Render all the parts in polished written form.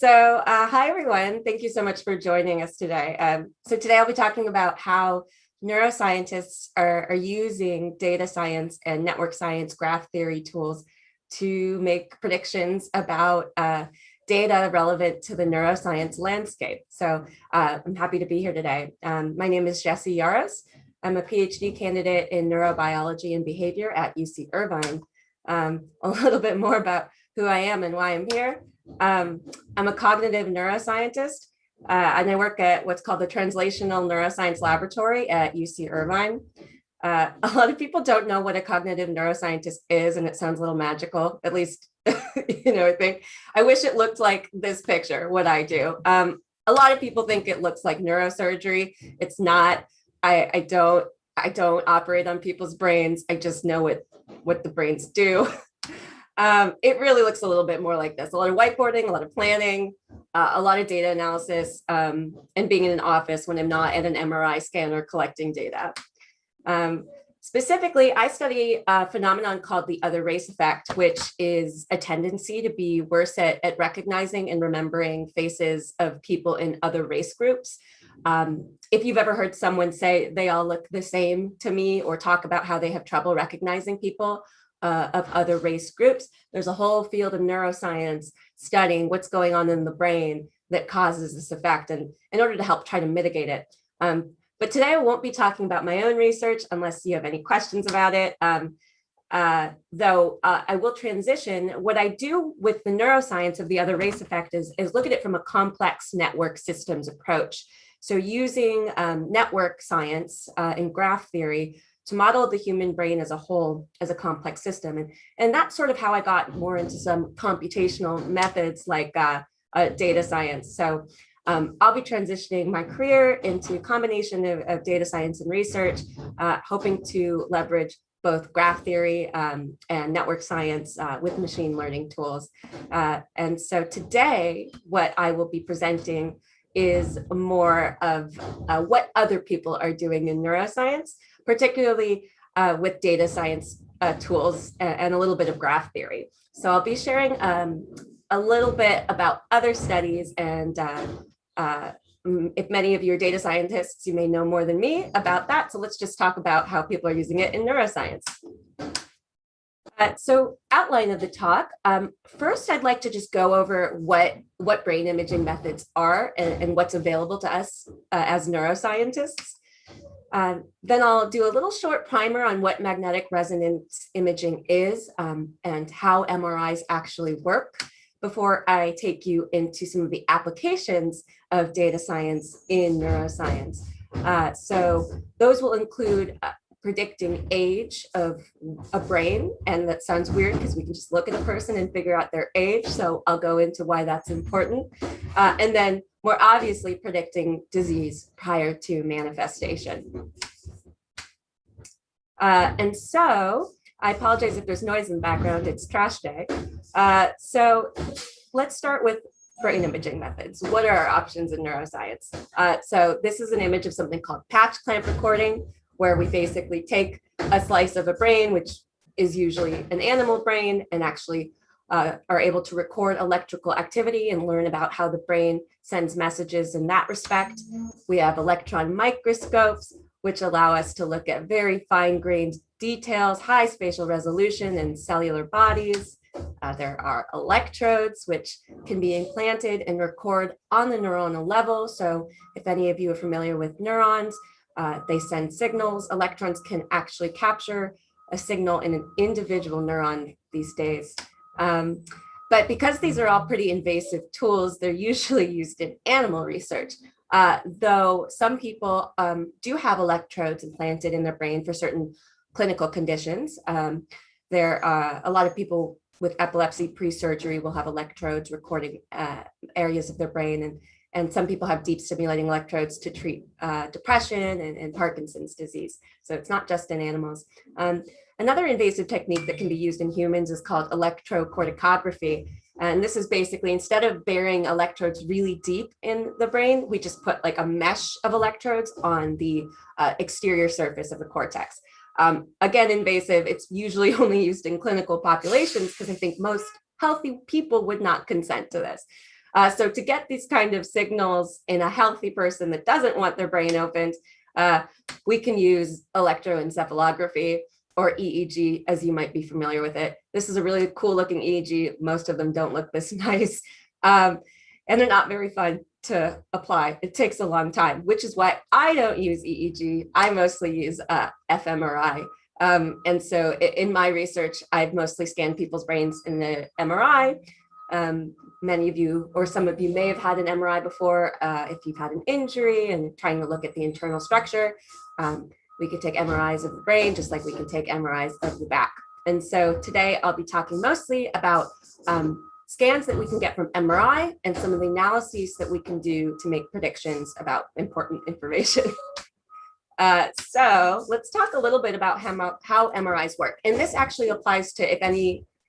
Hi everyone. Thank you so much for joining us today. So today I'll be talking about how neuroscientists are using data science and network science graph theory tools to make predictions about data relevant to the neuroscience landscape. So I'm happy to be here today. My name is Jessie Yaros. I'm a PhD candidate in neurobiology and behavior at UC Irvine. A little bit more about who I am and why I'm here. I'm a cognitive neuroscientist, and I work at what's called the Translational Neuroscience Laboratory at UC Irvine. A lot of people don't know what a cognitive neuroscientist is, and it sounds a little magical, at least, I think. I wish it looked like this picture, what I do. A lot of people think it looks like neurosurgery. It's not. I don't operate on people's brains. I just know what the brains do. It really looks a little bit more like this. A lot of whiteboarding, a lot of planning, a lot of data analysis, and being in an office when I'm not at an MRI scanner collecting data. Specifically, I study a phenomenon called the other race effect, which is a tendency to be worse at recognizing and remembering faces of people in other race groups. If you've ever heard someone say they all look the same to me, or talk about how they have trouble recognizing people of other race groups, there's a whole field of neuroscience studying what's going on in the brain that causes this effect, and in order to help try to mitigate it. But today I won't be talking about my own research unless you have any questions about it. Though I will transition. What I do with the neuroscience of the other race effect is look at it from a complex network systems approach. So using network science and graph theory to model the human brain as a whole, as a complex system. And that's sort of how I got more into some computational methods like data science. So I'll be transitioning my career into a combination of data science and research, hoping to leverage both graph theory and network science with machine learning tools. And so today, what I will be presenting is more of what other people are doing in neuroscience, particularly with data science tools and a little bit of graph theory. So I'll be sharing a little bit about other studies, and if many of you are data scientists, you may know more than me about that. So let's just talk about how people are using it in neuroscience. So outline of the talk. First, I'd like to just go over what brain imaging methods are and what's available to us as neuroscientists. Then I'll do a little short primer on what magnetic resonance imaging is and how MRIs actually work before I take you into some of the applications of data science in neuroscience. So those will include predicting age of a brain, and that sounds weird because we can just look at a person and figure out their age, so I'll go into why that's important. And then more obviously predicting disease prior to manifestation. And so I apologize if there's noise in the background, it's trash day. So let's start with brain imaging methods. What are our options in neuroscience? So this is an image of something called patch clamp recording, where we basically take a slice of a brain, which is usually an animal brain, and actually are able to record electrical activity and learn about how the brain sends messages in that respect. We have electron microscopes, which allow us to look at very fine-grained details, high spatial resolution in cellular bodies. There are electrodes, which can be implanted and record on the neuronal level. So if any of you are familiar with neurons, they send signals. Electrons can actually capture a signal in an individual neuron these days. But because these are all pretty invasive tools, they're usually used in animal research. Though some people do have electrodes implanted in their brain for certain clinical conditions. There are a lot of people with epilepsy pre-surgery will have electrodes recording areas of their brain, and some people have deep stimulating electrodes to treat depression and Parkinson's disease. So it's not just in animals. Another invasive technique that can be used in humans is called electrocorticography. And this is basically, instead of burying electrodes really deep in the brain, we just put like a mesh of electrodes on the exterior surface of the cortex. Again, invasive, it's usually only used in clinical populations because I think most healthy people would not consent to this. So to get these kind of signals in a healthy person that doesn't want their brain opened, we can use electroencephalography, or EEG, as you might be familiar with it. This is a really cool looking EEG. Most of them don't look this nice. And they're not very fun to apply. It takes a long time, which is why I don't use EEG. I mostly use fMRI. And so in my research, I've mostly scanned people's brains in the MRI. Many of you, or some of you, may have had an MRI before. If you've had an injury and trying to look at the internal structure, we could take MRIs of the brain, just like we can take MRIs of the back. And so today I'll be talking mostly about scans that we can get from MRI and some of the analyses that we can do to make predictions about important information. So let's talk a little bit about how MRIs work. And this actually applies to if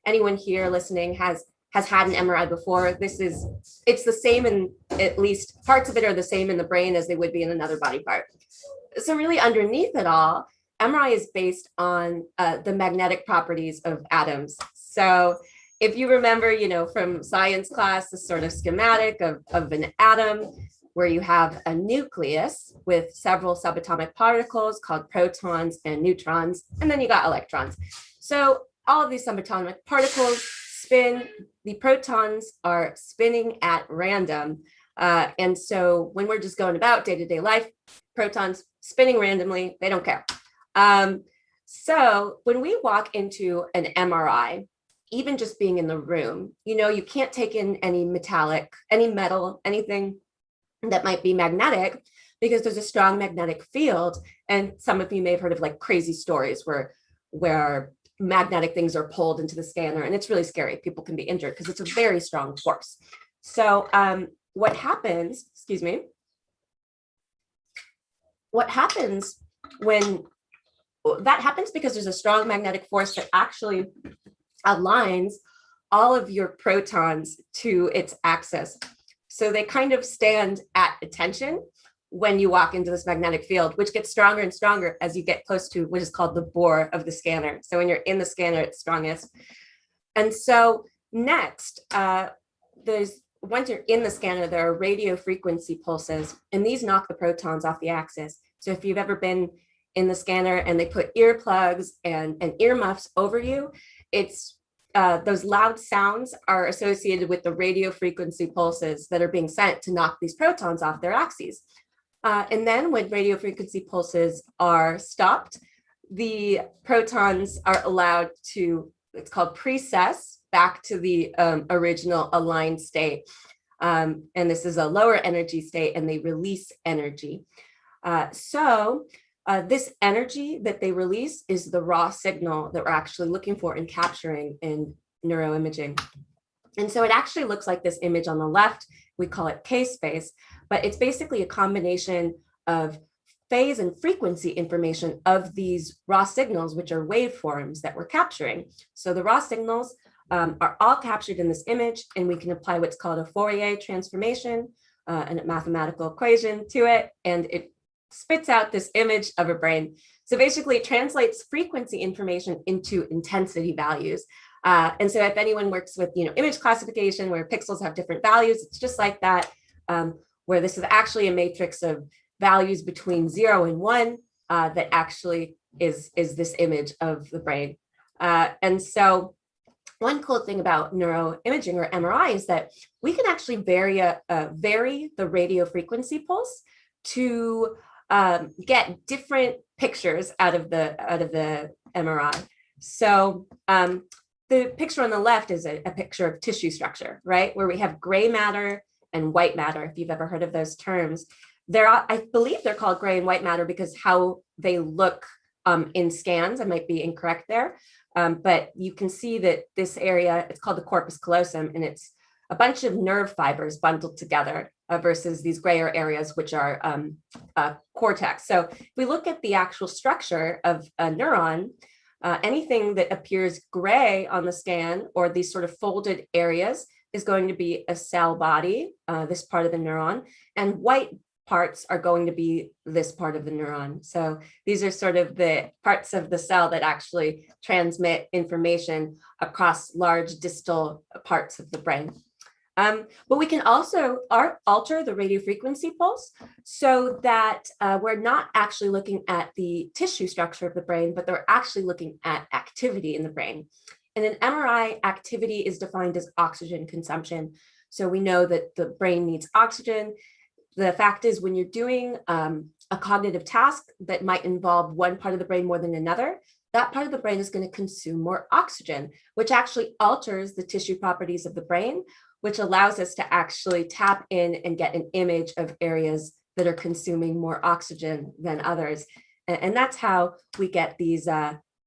anyone here listening has had an MRI before. It's the same, in at least parts of it are the same in the brain as they would be in another body part. So really underneath it all, MRI is based on the magnetic properties of atoms. So if you remember, from science class, the sort of schematic of an atom, where you have a nucleus with several subatomic particles called protons and neutrons, and then you got electrons. So all of these subatomic particles spin. The protons are spinning at random. And so when we're just going about day-to-day life, protons spinning randomly, they don't care. So when we walk into an MRI, even just being in the room, you can't take in any metal, anything that might be magnetic, because there's a strong magnetic field. And some of you may have heard of like crazy stories where magnetic things are pulled into the scanner, and it's really scary. People can be injured because it's a very strong force. So what happens when that happens because there's a strong magnetic force that actually aligns all of your protons to its axis. So they kind of stand at attention when you walk into this magnetic field, which gets stronger and stronger as you get close to what is called the bore of the scanner. So when you're in the scanner, it's strongest. And so next, once you're in the scanner, there are radio frequency pulses, and these knock the protons off the axis. So if you've ever been in the scanner and they put earplugs and earmuffs over you, it's those loud sounds are associated with the radio frequency pulses that are being sent to knock these protons off their axes. And then when radio frequency pulses are stopped, the protons are allowed to, it's called precess, back to the original aligned state. And this is a lower energy state, and they release energy. So this energy that they release is the raw signal that we're actually looking for and capturing in neuroimaging. And so it actually looks like this image on the left. We call it K-space, but it's basically a combination of phase and frequency information of these raw signals, which are waveforms that we're capturing. So the raw signals are all captured in this image, and we can apply what's called a Fourier transformation, and a mathematical equation to it, and it spits out this image of a brain. So basically it translates frequency information into intensity values. And so if anyone works with image classification where pixels have different values, it's just like that, where this is actually a matrix of values between 0 and 1 that actually is this image of the brain. And so one cool thing about neuroimaging or MRI is that we can actually vary the radio frequency pulse to get different pictures out of the MRI. So the picture on the left is a picture of tissue structure, right? Where we have gray matter and white matter, if you've ever heard of those terms. I believe they're called gray and white matter because how they look in scans. I might be incorrect there. But you can see that this area, it's called the corpus callosum, and it's a bunch of nerve fibers bundled together versus these grayer areas, which are cortex. So if we look at the actual structure of a neuron, anything that appears gray on the scan, or these sort of folded areas, is going to be a cell body, this part of the neuron, and white parts are going to be this part of the neuron. So these are sort of the parts of the cell that actually transmit information across large distal parts of the brain. But we can also alter the radiofrequency pulse so that we're not actually looking at the tissue structure of the brain, but they're actually looking at activity in the brain. In an MRI, activity is defined as oxygen consumption. So we know that the brain needs oxygen. The fact is, when you're doing a cognitive task that might involve one part of the brain more than another, that part of the brain is going to consume more oxygen, which actually alters the tissue properties of the brain, which allows us to actually tap in and get an image of areas that are consuming more oxygen than others. And that's how we get these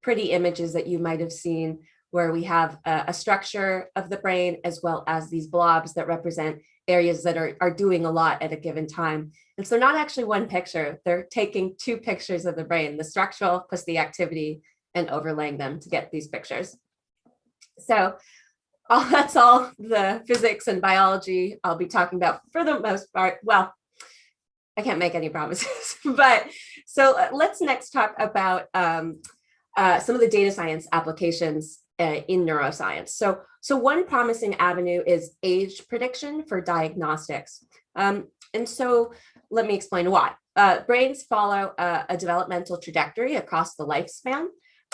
pretty images that you might have seen, where we have a structure of the brain as well as these blobs that represent areas that are doing a lot at a given time. And so not actually one picture, they're taking two pictures of the brain, the structural plus the activity, and overlaying them to get these pictures. So that's all the physics and biology I'll be talking about for the most part. Well, I can't make any promises, but so let's next talk about some of the data science applications in neuroscience. So one promising avenue is age prediction for diagnostics. And so let me explain why. Brains follow a developmental trajectory across the lifespan.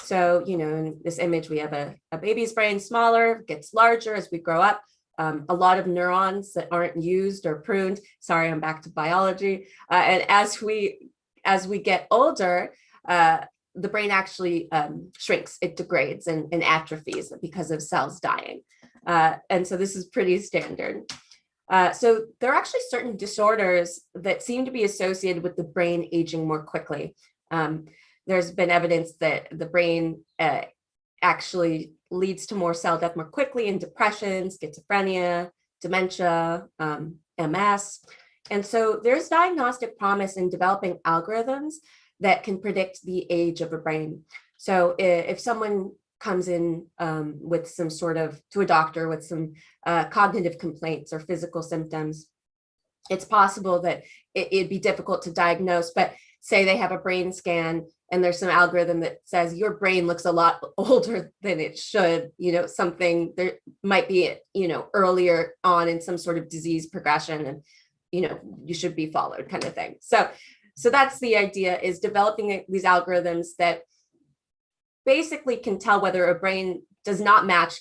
So, in this image, we have a baby's brain, smaller, gets larger as we grow up. A lot of neurons that aren't used or pruned. Sorry, I'm back to biology. And as we get older, the brain actually shrinks, it degrades and atrophies because of cells dying. And so this is pretty standard. So there are actually certain disorders that seem to be associated with the brain aging more quickly. There's been evidence that the brain actually leads to more cell death more quickly in depression, schizophrenia, dementia, MS. And so there's diagnostic promise in developing algorithms that can predict the age of a brain. So if someone comes in with some sort of, to a doctor with some cognitive complaints or physical symptoms, it's possible that it'd be difficult to diagnose, but say they have a brain scan and there's some algorithm that says your brain looks a lot older than it should, something there might be, earlier on in some sort of disease progression, and, you should be followed, kind of thing. So that's the idea, is developing these algorithms that basically can tell whether a brain does not match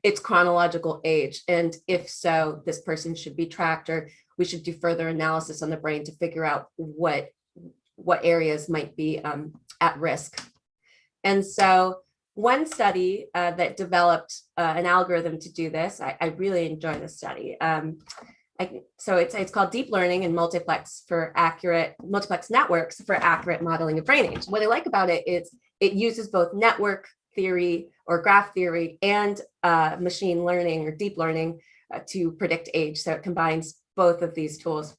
its chronological age. And if so, this person should be tracked, or we should do further analysis on the brain to figure out what areas might be at risk. And so one study that developed an algorithm to do this, I really enjoy this study. So it's called deep learning and multiplex networks for accurate modeling of brain age. What I like about it is it uses both network theory or graph theory and machine learning or deep learning to predict age. So it combines both of these tools.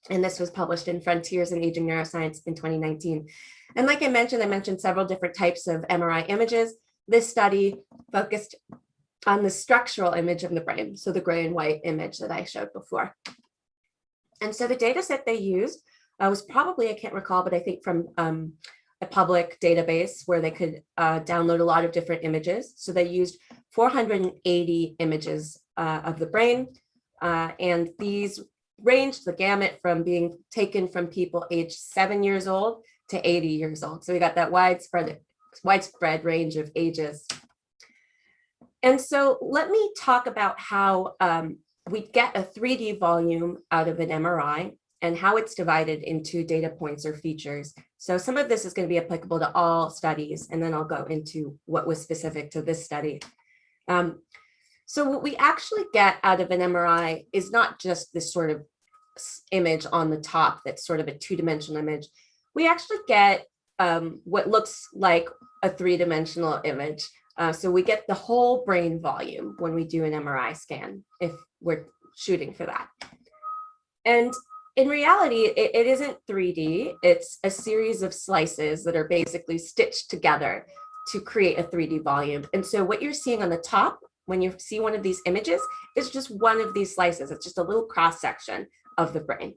And this was published in Frontiers in Aging Neuroscience in 2019. And like I mentioned several different types of MRI images. This study focused on the structural image of the brain, so the gray and white image that I showed before. And so the data set they used was probably, I can't recall, but I think from a public database where they could download a lot of different images. So they used 480 images of the brain, and these ranged the gamut from being taken from people aged 7 years old to 80 years old. So we got that widespread range of ages. And so let me talk about how we get a 3D volume out of an MRI and how it's divided into data points or features. So some of this is going to be applicable to all studies, and then I'll go into what was specific to this study. So what we actually get out of an MRI is not just this sort of image on the top that's sort of a two-dimensional image. We actually get what looks like a three-dimensional image. So we get the whole brain volume when we do an MRI scan, if we're shooting for that. And in reality, it isn't 3D. It's a series of slices that are basically stitched together to create a 3D volume. And so what you're seeing on the top, when you see one of these images, is just one of these slices. It's just a little cross section of the brain.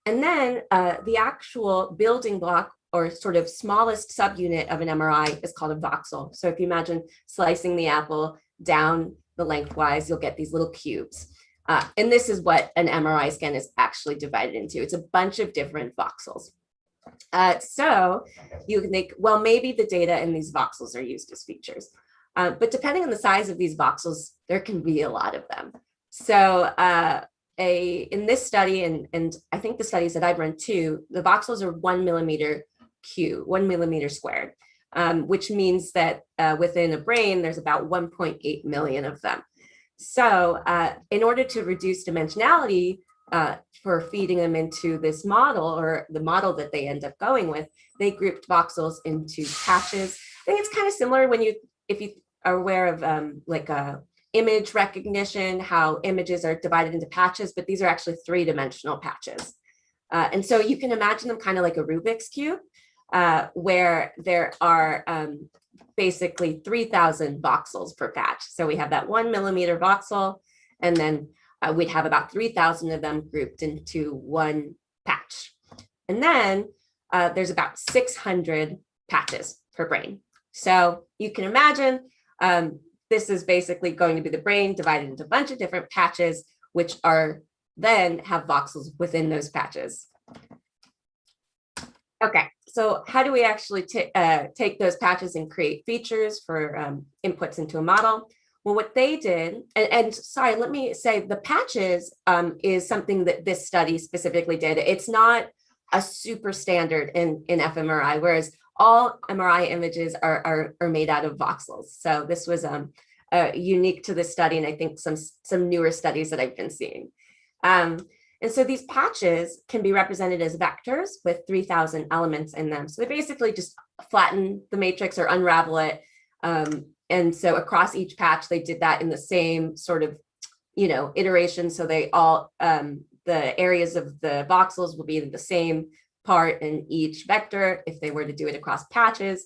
And then the actual building block or sort of smallest subunit of an MRI is called a voxel. So if you imagine slicing the apple down the lengthwise, you'll get these little cubes. And this is what an MRI scan is actually divided into. It's a bunch of different voxels. So you can think, well, maybe the data in these voxels are used as features. But depending on the size of these voxels, there can be a lot of them. So in this study, and I think the studies that I've run too, the voxels are 1 millimeter cube, 1 millimeter squared, which means that within a brain, there's about 1.8 million of them. So in order to reduce dimensionality for feeding them into this model, or the model that they end up going with, they grouped voxels into patches. I think it's kind of similar when if you are aware of like image recognition, how images are divided into patches, but these are actually 3-dimensional patches. And so you can imagine them kind of like a Rubik's Cube, where there are basically 3,000 voxels per patch. So we have that 1 millimeter voxel, and then we'd have about 3,000 of them grouped into one patch. And then there's about 600 patches per brain. So you can imagine this is basically going to be the brain divided into a bunch of different patches, which are then have voxels within those patches. Okay, so how do we actually take those patches and create features for inputs into a model? Well, what they did, and sorry, let me say the patches is something that this study specifically did. It's not a super standard in fMRI, whereas all MRI images are made out of voxels. So this was unique to this study, and I think some newer studies that I've been seeing. And so these patches can be represented as vectors with 3,000 elements in them. So they basically just flatten the matrix or unravel it. And so across each patch, they did that in the same sort of, iteration. So they all, the areas of the voxels will be the same part in each vector if they were to do it across patches.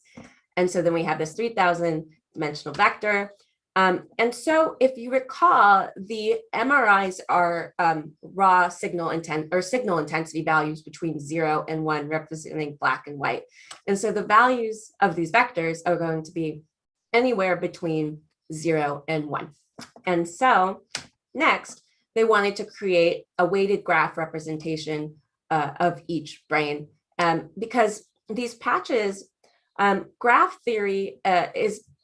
And so then we have this 3,000 dimensional vector. And so if you recall, the MRIs are raw signal intensity values between 0 and 1, representing black and white. And so the values of these vectors are going to be anywhere between 0 and 1. And so next, they wanted to create a weighted graph representation of each brain, because these patches, graph theory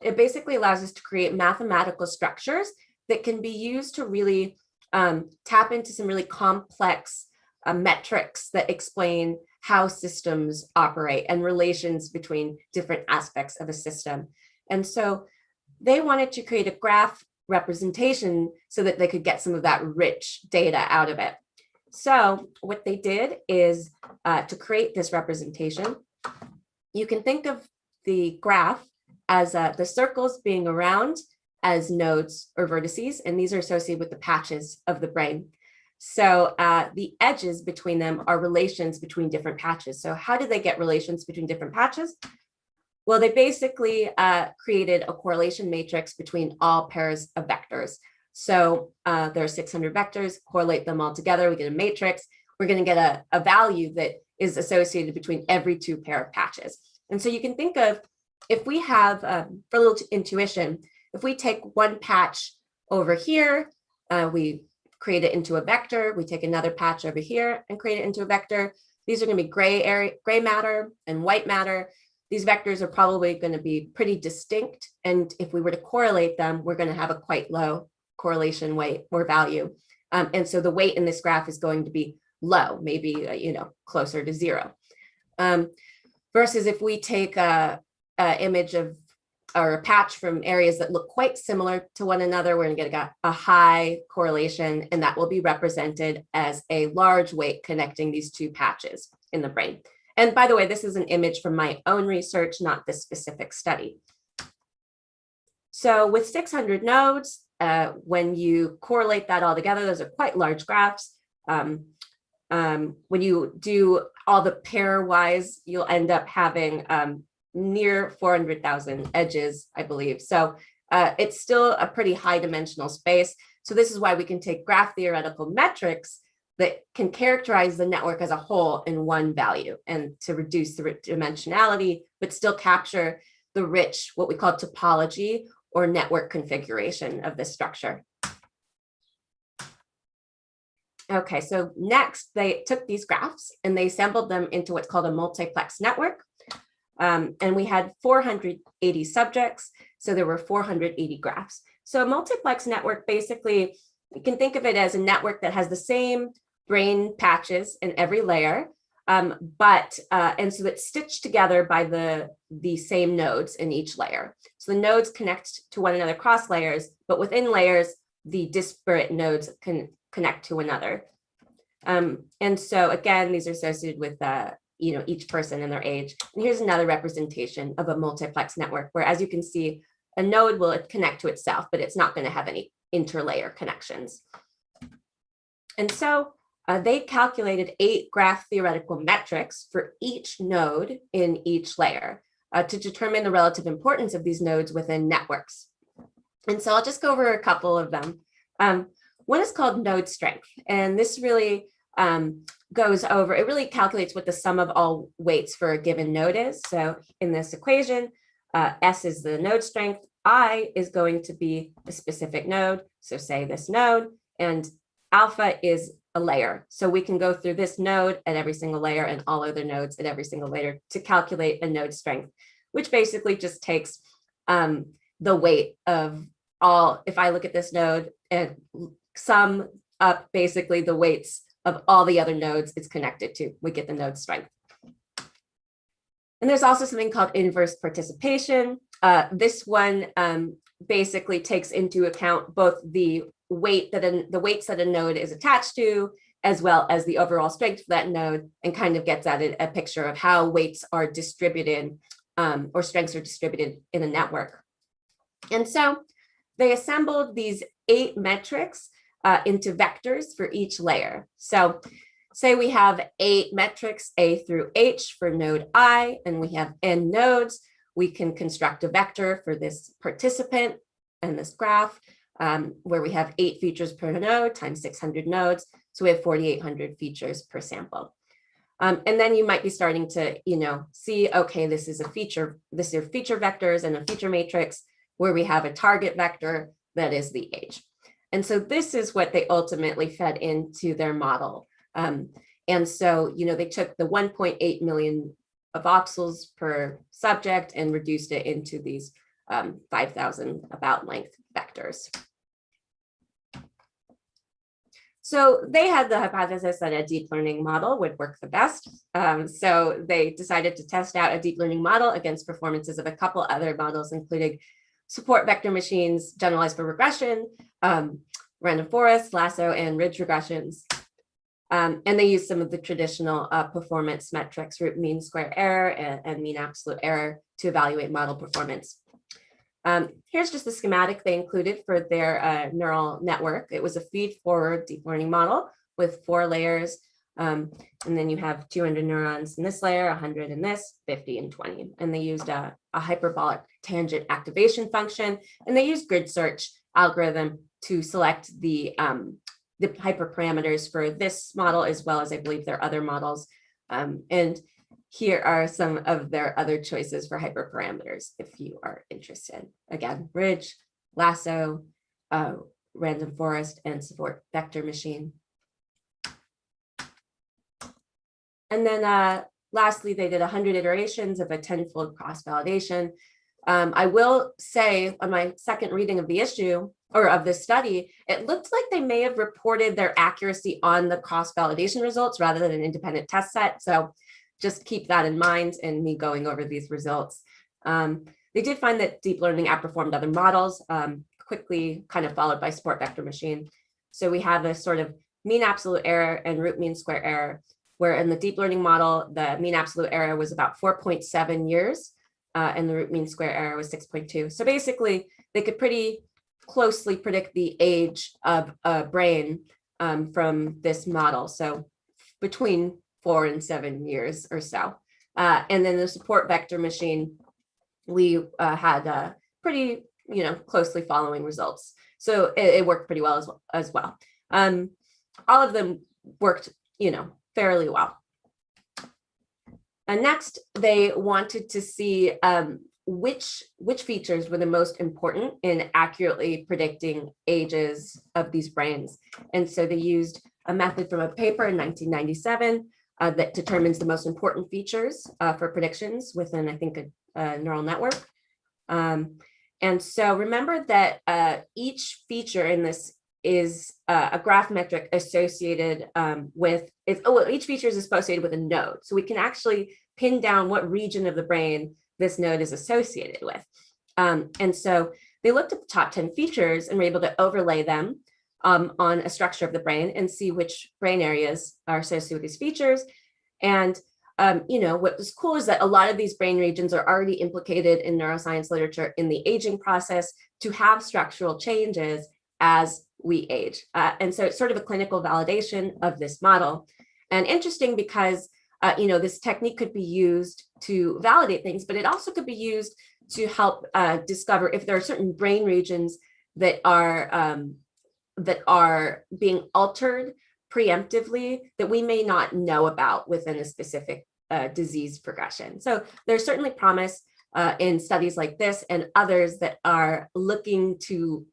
it basically allows us to create mathematical structures that can be used to really tap into some really complex metrics that explain how systems operate and relations between different aspects of a system. And so they wanted to create a graph representation so that they could get some of that rich data out of it. So what they did is to create this representation, you can think of the graph as the circles being around as nodes or vertices, and these are associated with the patches of the brain. So the edges between them are relations between different patches. So how did they get relations between different patches? Well, they basically created a correlation matrix between all pairs of vectors. So there are 600 vectors, correlate them all together, we get a matrix. We're going to get a value that is associated between every 2 pair of patches. And so you can think of, if we have, for a little intuition, if we take one patch over here, we create it into a vector, we take another patch over here and create it into a vector. These are going to be gray matter and white matter. These vectors are probably going to be pretty distinct. And if we were to correlate them, we're going to have a quite low correlation weight or value. And so the weight in this graph is going to be low, maybe, closer to 0. Versus if we take a image of, or a patch from areas that look quite similar to one another, we're going to get a high correlation, and that will be represented as a large weight connecting these 2 patches in the brain. And by the way, this is an image from my own research, not this specific study. So with 600 nodes, when you correlate that all together, those are quite large graphs. When you do all the pairwise, you'll end up having near 400,000 edges, I believe. So it's still a pretty high dimensional space. So this is why we can take graph theoretical metrics that can characterize the network as a whole in one value, and to reduce the dimensionality, but still capture the rich, what we call topology, or network configuration of this structure. Okay, so next they took these graphs and they assembled them into what's called a multiplex network. And we had 480 subjects, so there were 480 graphs. So a multiplex network, basically, you can think of it as a network that has the same brain patches in every layer, and so it's stitched together by the same nodes in each layer. So the nodes connect to one another cross layers, but within layers, the disparate nodes can connect to another. And so again, these are associated with each person and their age. And here's another representation of a multiplex network, where, as you can see, a node will connect to itself, but it's not going to have any interlayer connections. And so they calculated 8 graph theoretical metrics for each node in each layer to determine the relative importance of these nodes within networks. And so I'll just go over a couple of them. One is called node strength, and this really it really calculates what the sum of all weights for a given node is. So in this equation, S is the node strength, I is going to be a specific node, so say this node, and alpha is a layer. So we can go through this node at every single layer and all other nodes at every single layer to calculate a node strength, which basically just takes the weight of all. If I look at this node and sum up basically the weights of all the other nodes it's connected to, we get the node strength. And there's also something called inverse participation. This one basically takes into account both the weights that a node is attached to, as well as the overall strength of that node, and kind of gets at a picture of how weights are distributed or strengths are distributed in a network. And so they assembled these 8 metrics into vectors for each layer. So say we have 8 metrics, A through H for node I, and we have n nodes. We can construct a vector for this participant and this graph, where we have 8 features per node times 600 nodes. So we have 4,800 features per sample. And then you might be starting to, see, okay, this is feature vectors and a feature matrix where we have a target vector that is the age. And so this is what they ultimately fed into their model. And so, they took the 1.8 million voxels per subject and reduced it into these 5,000 about length vectors. So they had the hypothesis that a deep learning model would work the best. So they decided to test out a deep learning model against performances of a couple other models, including support vector machines, generalized for regression, random forest, lasso, and ridge regressions. And they used some of the traditional performance metrics, root mean square error and mean absolute error, to evaluate model performance. Here's just the schematic they included for their neural network. It was a feed-forward deep learning model with 4 layers. And then you have 200 neurons in this layer, 100 in this, 50 and 20. And they used a hyperbolic tangent activation function, and they used grid search algorithm to select the hyperparameters for this model, as well as I believe their other models. And here are some of their other choices for hyperparameters if you are interested. Again, ridge, lasso, random forest, and support vector machine. And then lastly, they did 100 iterations of a 10-fold cross-validation. I will say on my second reading of the issue, or of this study, it looked like they may have reported their accuracy on the cross-validation results rather than an independent test set. So just keep that in mind in me going over these results. They did find that deep learning outperformed other models, quickly kind of followed by support vector machine. So we have a sort of mean absolute error and root mean square error, where in the deep learning model, the mean absolute error was about 4.7 years, and the root mean square error was 6.2. So basically, they could pretty closely predict the age of a brain from this model. So between 4 and 7 years or so. And then the support vector machine, we had pretty, closely following results. So it worked pretty well as well. All of them worked, fairly well. And next, they wanted to see which features were the most important in accurately predicting ages of these brains. And so they used a method from a paper in 1997 that determines the most important features for predictions within, I think, a neural network. And so remember that each feature in this is a graph metric associated with, each feature is associated with a node. So we can actually pin down what region of the brain this node is associated with. And so they looked at the top 10 features and were able to overlay them on a structure of the brain and see which brain areas are associated with these features. And what was cool is that a lot of these brain regions are already implicated in neuroscience literature in the aging process to have structural changes as we age. And so it's sort of a clinical validation of this model. And interesting because, this technique could be used to validate things, but it also could be used to help discover if there are certain brain regions that are being altered preemptively that we may not know about within a specific disease progression. So there's certainly promise in studies like this and others that are looking to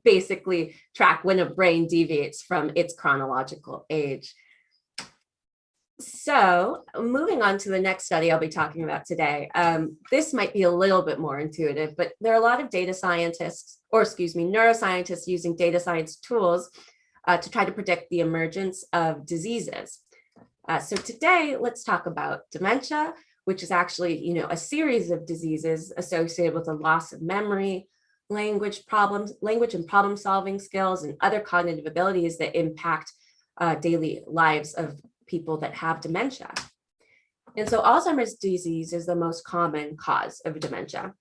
basically track when a brain deviates from its chronological age. So moving on to the next study I'll be talking about today. This might be a little bit more intuitive, but there are a lot of neuroscientists using data science tools to try to predict the emergence of diseases. So today, let's talk about dementia, which is actually, a series of diseases associated with a loss of memory, language and problem solving skills, and other cognitive abilities that impact daily lives of people that have dementia. And so Alzheimer's disease is the most common cause of dementia.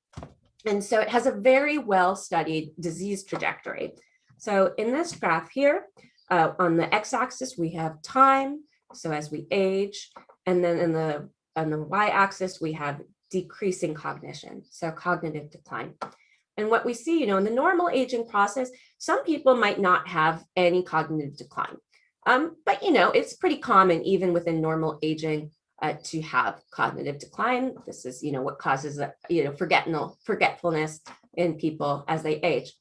And so it has a very well-studied disease trajectory. So in this graph here, on the x-axis, we have time, so as we age, and then on the y-axis, we have decreasing cognition, so cognitive decline. And what we see, in the normal aging process, some people might not have any cognitive decline. But, it's pretty common even within normal aging to have cognitive decline. This is, what causes, forgetfulness in people as they age.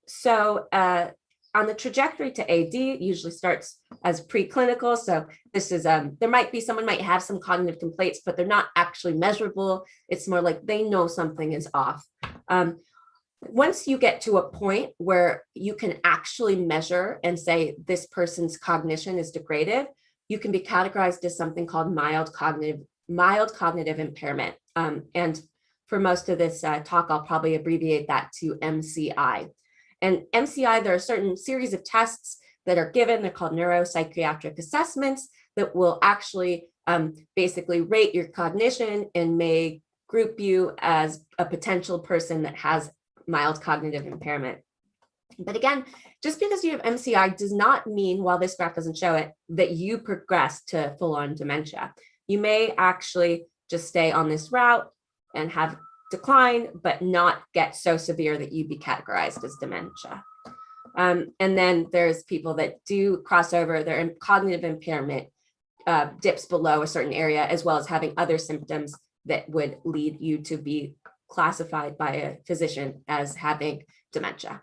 So on the trajectory to AD, it usually starts as preclinical. So this is, someone might have some cognitive complaints, but they're not actually measurable. It's more like they know something is off. Once you get to a point where you can actually measure and say this person's cognition is degraded, you can be categorized as something called mild cognitive impairment. And for most of this talk, I'll probably abbreviate that to MCI. And MCI, there are a certain series of tests that are given. They're called neuropsychiatric assessments that will actually basically rate your cognition and may group you as a potential person that has mild cognitive impairment. But again, just because you have MCI does not mean, while this graph doesn't show it, that you progress to full-on dementia. You may actually just stay on this route and have decline, but not get so severe that you be categorized as dementia. And then there's people that do cross over, their cognitive impairment dips below a certain area, as well as having other symptoms that would lead you to be classified by a physician as having dementia.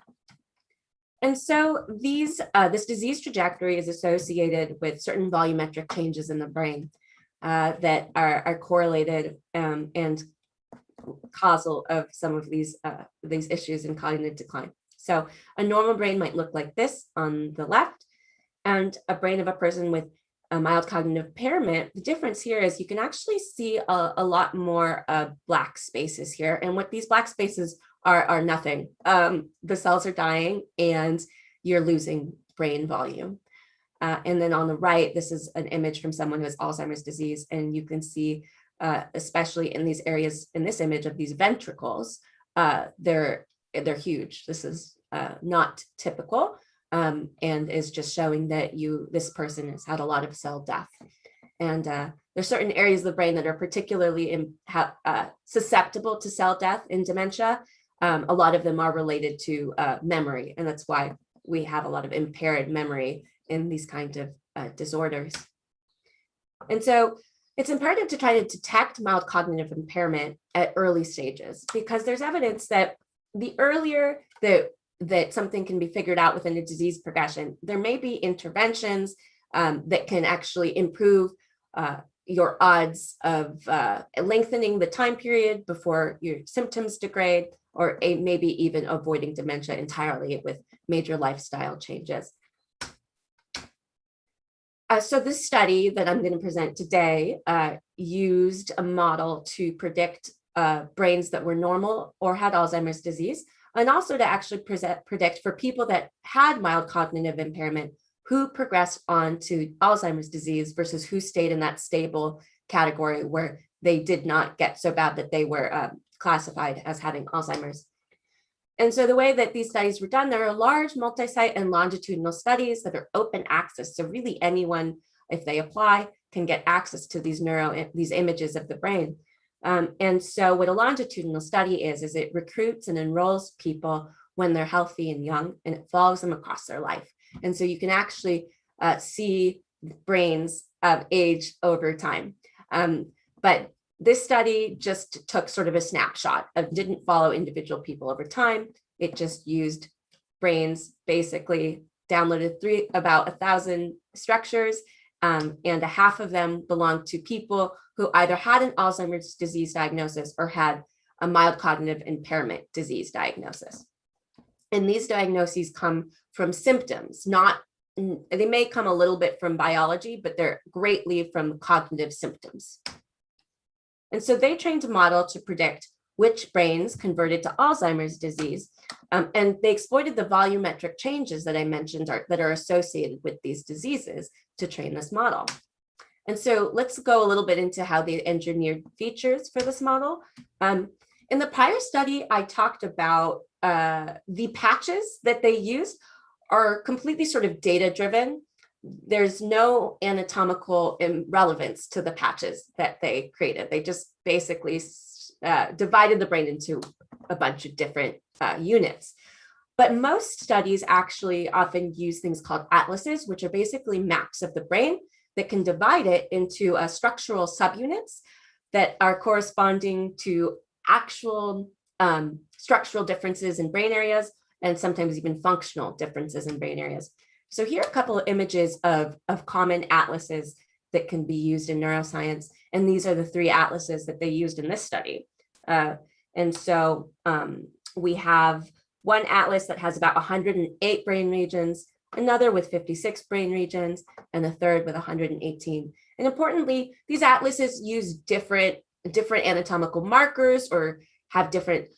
And so this disease trajectory is associated with certain volumetric changes in the brain that are correlated and causal of some of these issues in cognitive decline. So a normal brain might look like this on the left, and a brain of a person with a mild cognitive impairment, the difference here is you can actually see a lot more black spaces here. And what these black spaces are nothing. The cells are dying and you're losing brain volume. And then on the right, this is an image from someone who has Alzheimer's disease. And you can see, especially in these areas in this image of these ventricles, they're huge. This is not typical. And is just showing that this person has had a lot of cell death. And there's certain areas of the brain that are particularly susceptible to cell death in dementia. A lot of them are related to memory, and that's why we have a lot of impaired memory in these kinds of disorders. And so It's important to try to detect mild cognitive impairment at early stages, because there's evidence that the earlier that something can be figured out within a disease progression, there may be interventions that can actually improve your odds of lengthening the time period before your symptoms degrade, or maybe even avoiding dementia entirely with major lifestyle changes. So this study that I'm going to present today used a model to predict brains that were normal or had Alzheimer's disease, and also to actually predict for people that had mild cognitive impairment who progressed on to Alzheimer's disease versus who stayed in that stable category where they did not get so bad that they were classified as having Alzheimer's. And so the way that these studies were done, there are large multi-site and longitudinal studies that are open access. So really anyone, if they apply, can get access to these images of the brain. And so what a longitudinal study is it recruits and enrolls people when they're healthy and young, and it follows them across their life. And so you can actually see brains age over time. But this study just took sort of a snapshot didn't follow individual people over time. It just used brains, basically downloaded about 1,000 structures, and a half of them belonged to people who either had an Alzheimer's disease diagnosis or had a mild cognitive impairment disease diagnosis. And these diagnoses come from symptoms, they may come a little bit from biology, but they're greatly from cognitive symptoms. And so they trained a model to predict which brains converted to Alzheimer's disease. And they exploited the volumetric changes that I mentioned that are associated with these diseases to train this model. And so let's go a little bit into how they engineered features for this model. In the prior study, I talked about the patches that they used are completely sort of data-driven. There's no anatomical relevance to the patches that they created. They just basically divided the brain into a bunch of different units. But most studies actually often use things called atlases, which are basically maps of the brain that can divide it into structural subunits that are corresponding to actual structural differences in brain areas, and sometimes even functional differences in brain areas. So here are a couple of images of common atlases that can be used in neuroscience. And these are the 3 atlases that they used in this study. And so we have one atlas that has about 108 brain regions, another with 56 brain regions, and a third with 118. And importantly, these atlases use different anatomical markers or have different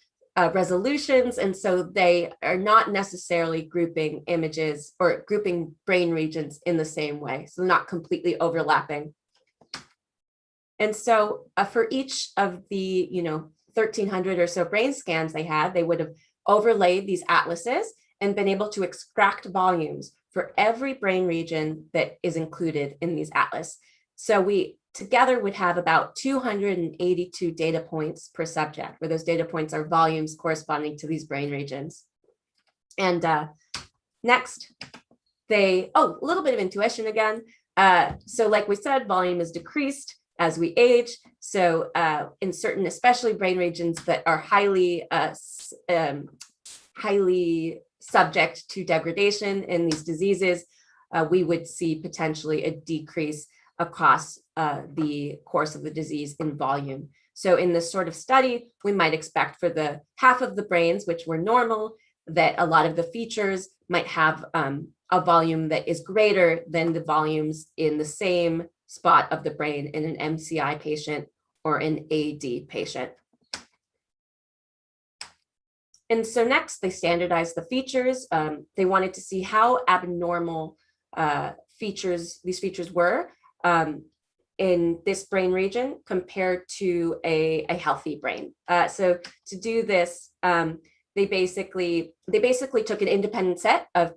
resolutions, and so they are not necessarily grouping images or grouping brain regions in the same way, so not completely overlapping. And so for each of the 1,300 or so brain scans they would have overlaid these atlases and been able to extract volumes for every brain region that is included in these atlas. So we together would have about 282 data points per subject, where those data points are volumes corresponding to these brain regions. And next, a little bit of intuition again. So like we said, volume is decreased as we age. So in certain, especially brain regions that are highly subject to degradation in these diseases, we would see potentially a decrease across the course of the disease in volume. So in this sort of study, we might expect for the half of the brains which were normal, that a lot of the features might have a volume that is greater than the volumes in the same spot of the brain in an MCI patient or an AD patient. And so next, they standardized the features. They wanted to see how abnormal these features were in this brain region compared to a healthy brain. So to do this, they basically took an independent set of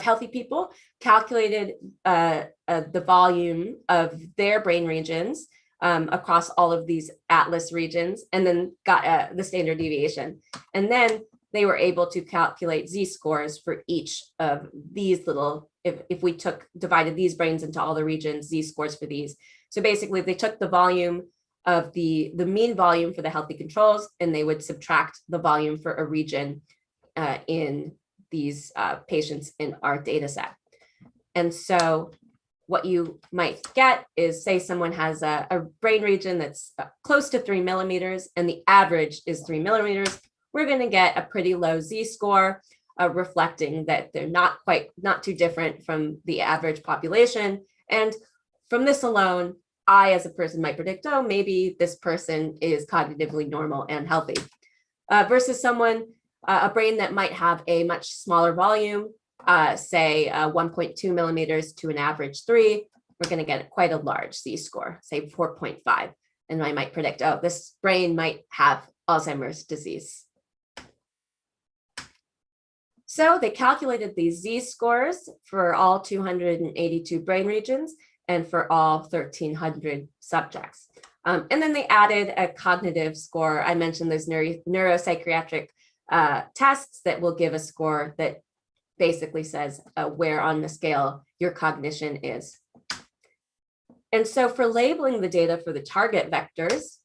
healthy people, calculated the volume of their brain regions across all of these atlas regions, and then got the standard deviation. And then they were able to calculate z-scores for each of these little, if we divided these brains into all the regions, z-scores for these. So basically, they took the volume of the mean volume for the healthy controls, and they would subtract the volume for a region in these patients in our data set. And so what you might get is, say someone has a brain region that's close to 3 millimeters and the average is 3 millimeters, we're going to get a pretty low z-score, reflecting that they're not too different from the average population. And from this alone, I, as a person, might predict, oh, maybe this person is cognitively normal and healthy, versus someone, a brain that might have a much smaller volume, say 1.2 millimeters to an average 3, we're going to get quite a large z-score, say 4.5. And I might predict, oh, this brain might have Alzheimer's disease. So they calculated these z-scores for all 282 brain regions and for all 1,300 subjects. And then they added a cognitive score. I mentioned those neuropsychiatric tests that will give a score that basically says where on the scale your cognition is. And so for labeling the data for the target vectors,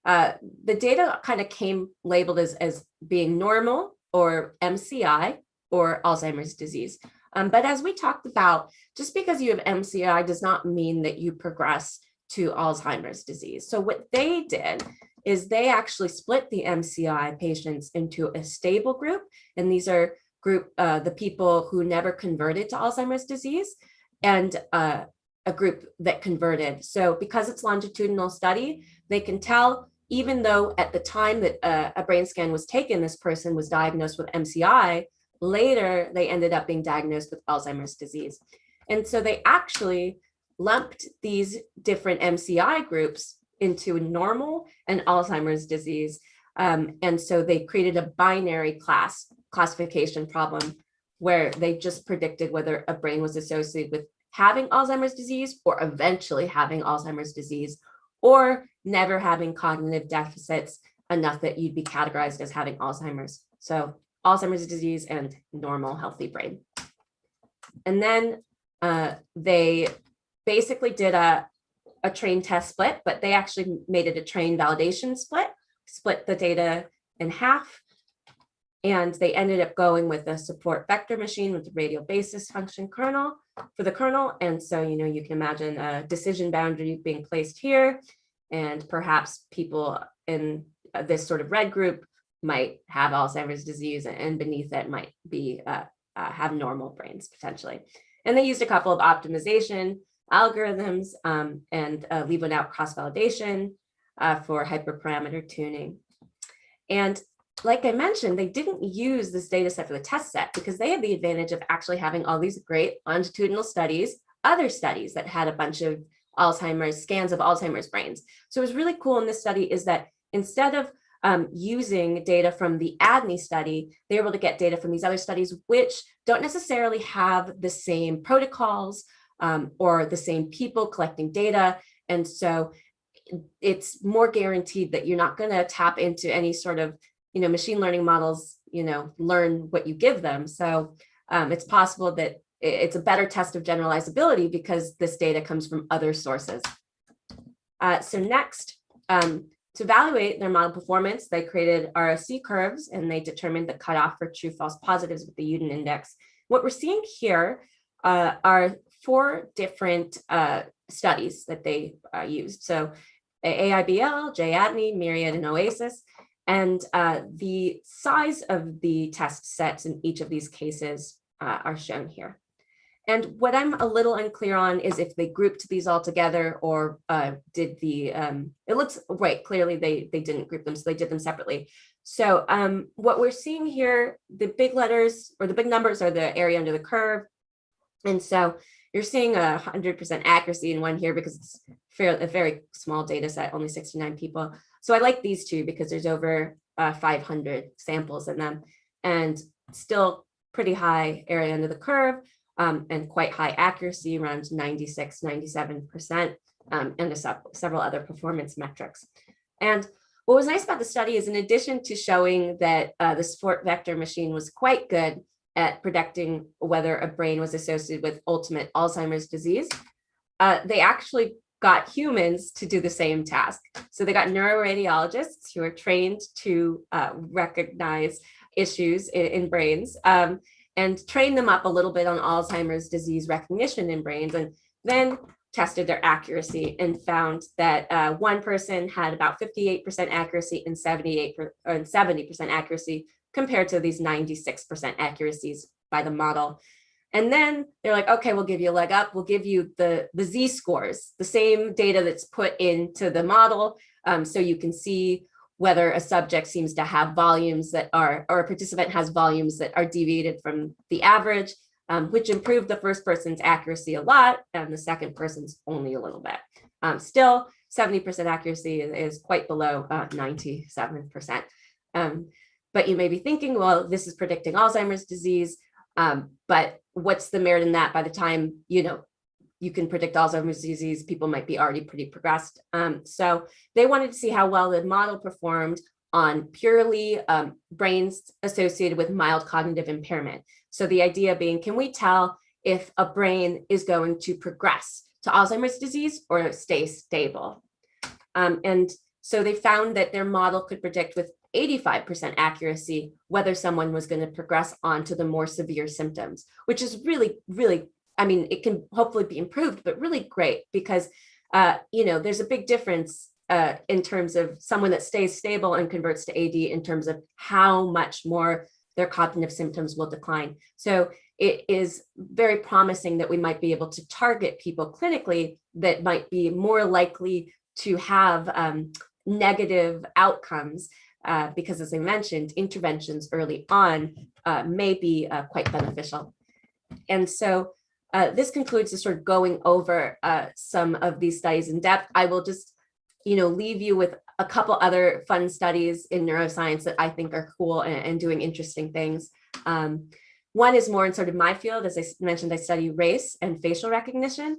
the data kind of came labeled as being normal or MCI or Alzheimer's disease. But as we talked about, just because you have MCI does not mean that you progress to Alzheimer's disease. So what they did is they actually split the MCI patients into a stable group. And these are the people who never converted to Alzheimer's disease, and a group that converted. So because it's longitudinal study, they can tell, even though at the time that a brain scan was taken, this person was diagnosed with MCI, later they ended up being diagnosed with Alzheimer's disease. And so they actually lumped these different MCI groups into normal and Alzheimer's disease. And so they created a binary classification problem where they just predicted whether a brain was associated with having Alzheimer's disease or eventually having Alzheimer's disease, or never having cognitive deficits enough that you'd be categorized as having Alzheimer's. So Alzheimer's disease and normal healthy brain. And then they basically did a train test split, but they actually made it a train validation split the data in half. And they ended up going with a support vector machine with the radial basis function kernel for the kernel. And so, you can imagine a decision boundary being placed here, and perhaps people in this sort of red group might have Alzheimer's disease, and beneath it might be have normal brains potentially. And they used a couple of optimization algorithms and leave without cross-validation for hyperparameter tuning. And like I mentioned, they didn't use this data set for the test set because they had the advantage of actually having all these great longitudinal studies, other studies that had a bunch of Alzheimer's scans of Alzheimer's brains. So it was really cool in this study is that instead of using data from the ADNI study, they were able to get data from these other studies, which don't necessarily have the same protocols or the same people collecting data. And so it's more guaranteed that you're not going to tap into any sort of, machine learning models, learn what you give them. So it's possible that it's a better test of generalizability because this data comes from other sources. So next, to evaluate their model performance, they created ROC curves and they determined the cutoff for true false positives with the Uden index. What we're seeing here are 4 different studies that they used. So AIBL, JADNI, Myriad, and OASIS. And the size of the test sets in each of these cases are shown here. And what I'm a little unclear on is if they grouped these all together or did the, it looks right, clearly they didn't group them, so they did them separately. So what we're seeing here, the big letters or the big numbers are the area under the curve. And so you're seeing 100% accuracy in one here because it's a very small data set, only 69 people. So I like these two because there's over 500 samples in them and still pretty high area under the curve and quite high accuracy, around 96, 97%, and several other performance metrics. And what was nice about the study is in addition to showing that the support vector machine was quite good at predicting whether a brain was associated with ultimate Alzheimer's disease, they actually got humans to do the same task. So they got neuroradiologists who are trained to recognize issues in brains and train them up a little bit on Alzheimer's disease recognition in brains, and then tested their accuracy and found that one person had about 58% accuracy and 70% accuracy compared to these 96% accuracies by the model. And then they're like, okay, we'll give you a leg up. We'll give you the Z scores, the same data that's put into the model. So you can see whether a subject seems to have volumes that are, or a participant has volumes that are deviated from the average, which improved the first person's accuracy a lot, and the second person's only a little bit. Still, 70% accuracy is quite below 97%. But you may be thinking, well, this is predicting Alzheimer's disease, but what's the merit in that? By the time, you can predict Alzheimer's disease, people might be already pretty progressed. So they wanted to see how well the model performed on purely brains associated with mild cognitive impairment. So the idea being, can we tell if a brain is going to progress to Alzheimer's disease or stay stable? And so they found that their model could predict with 85% accuracy whether someone was going to progress on to the more severe symptoms, which is really, really, I mean, it can hopefully be improved, but really great because, there's a big difference in terms of someone that stays stable and converts to AD in terms of how much more their cognitive symptoms will decline. So it is very promising that we might be able to target people clinically that might be more likely to have negative outcomes because, as I mentioned, interventions early on may be quite beneficial. And so this concludes the sort of going over some of these studies in depth. I will just, leave you with a couple other fun studies in neuroscience that I think are cool and doing interesting things. One is more in sort of my field. As I mentioned, I study race and facial recognition.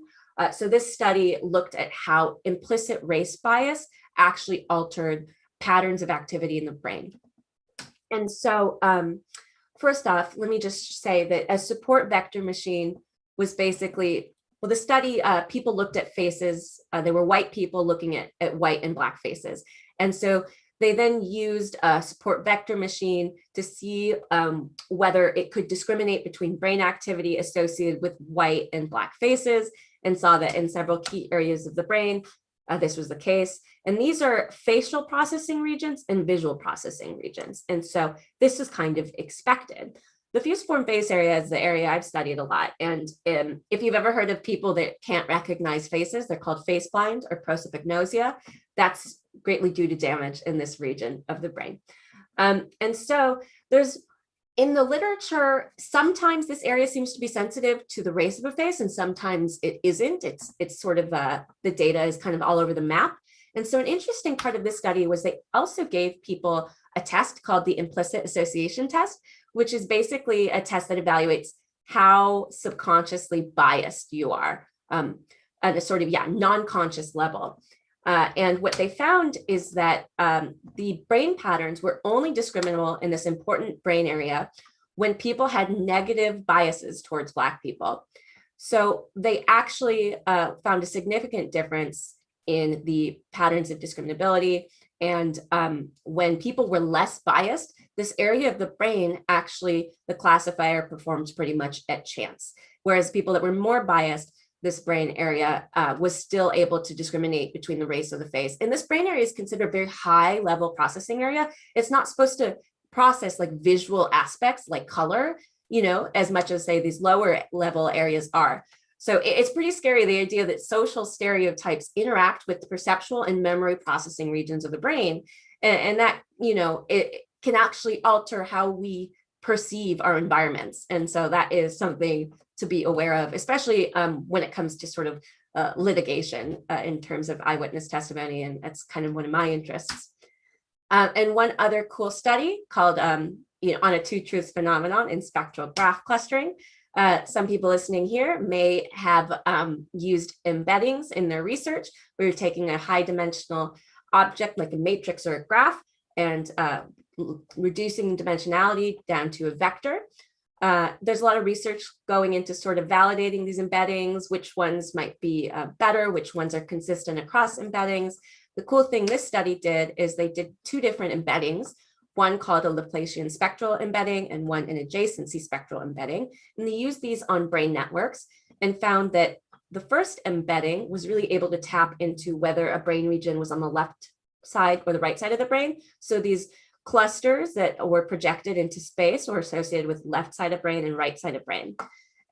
So this study looked at how implicit race bias actually altered patterns of activity in the brain. And so first off, let me just say that a support vector machine was basically, well, the study, people looked at faces. They were white people looking at white and black faces. And so they then used a support vector machine to see whether it could discriminate between brain activity associated with white and black faces, and saw that in several key areas of the brain, this was the case. And these are facial processing regions and visual processing regions. And so this is kind of expected. The fusiform face area is the area I've studied a lot. And if you've ever heard of people that can't recognize faces, they're called face blind or prosopagnosia. That's greatly due to damage in this region of the brain. And so there's, in the literature, sometimes this area seems to be sensitive to the race of a face, and sometimes it isn't. It's sort of, the data is kind of all over the map. And so an interesting part of this study was they also gave people a test called the implicit association test, which is basically a test that evaluates how subconsciously biased you are at a sort of, non-conscious level. And what they found is that the brain patterns were only discriminable in this important brain area when people had negative biases towards Black people. So they actually found a significant difference in the patterns of discriminability. And when people were less biased, this area of the brain, actually, the classifier performed pretty much at chance. Whereas people that were more biased, this brain area was still able to discriminate between the race of the face. And this brain area is considered a very high level processing area. It's not supposed to process like visual aspects like color, as much as say these lower level areas are. So it's pretty scary, the idea that social stereotypes interact with the perceptual and memory processing regions of the brain. And that, it can actually alter how we perceive our environments. And so that is something to be aware of, especially when it comes to sort of litigation in terms of eyewitness testimony. And that's kind of one of my interests. And one other cool study called, on a two-truths phenomenon in spectral graph clustering. Some people listening here may have used embeddings in their research, where you're taking a high dimensional object like a matrix or a graph and reducing dimensionality down to a vector. There's a lot of research going into sort of validating these embeddings, which ones might be better, which ones are consistent across embeddings. The cool thing this study did is they did two different embeddings, one called a Laplacian spectral embedding and one an adjacency spectral embedding. And they used these on brain networks and found that the first embedding was really able to tap into whether a brain region was on the left side or the right side of the brain. So these clusters that were projected into space were associated with left side of brain and right side of brain.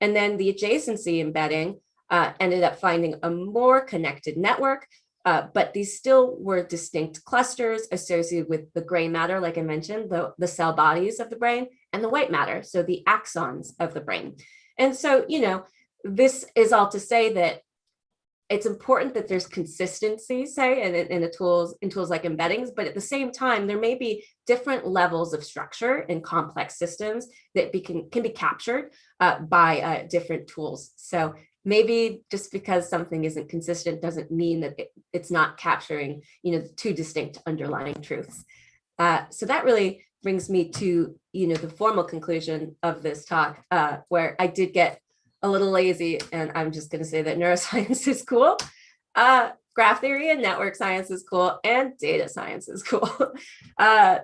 And then the adjacency embedding ended up finding a more connected network, but these still were distinct clusters associated with the gray matter, like I mentioned, the cell bodies of the brain, and the white matter, so the axons of the brain. And so, you know, this is all to say that it's important that there's consistency, say, in tools like embeddings, but at the same time, there may be different levels of structure in complex systems that can be captured by different tools. So maybe just because something isn't consistent doesn't mean that it's not capturing, you know, two distinct underlying truths. So that really brings me to, you know, the formal conclusion of this talk, where I did get a little lazy, and I'm just going to say that neuroscience is cool, graph theory and network science is cool, and data science is cool.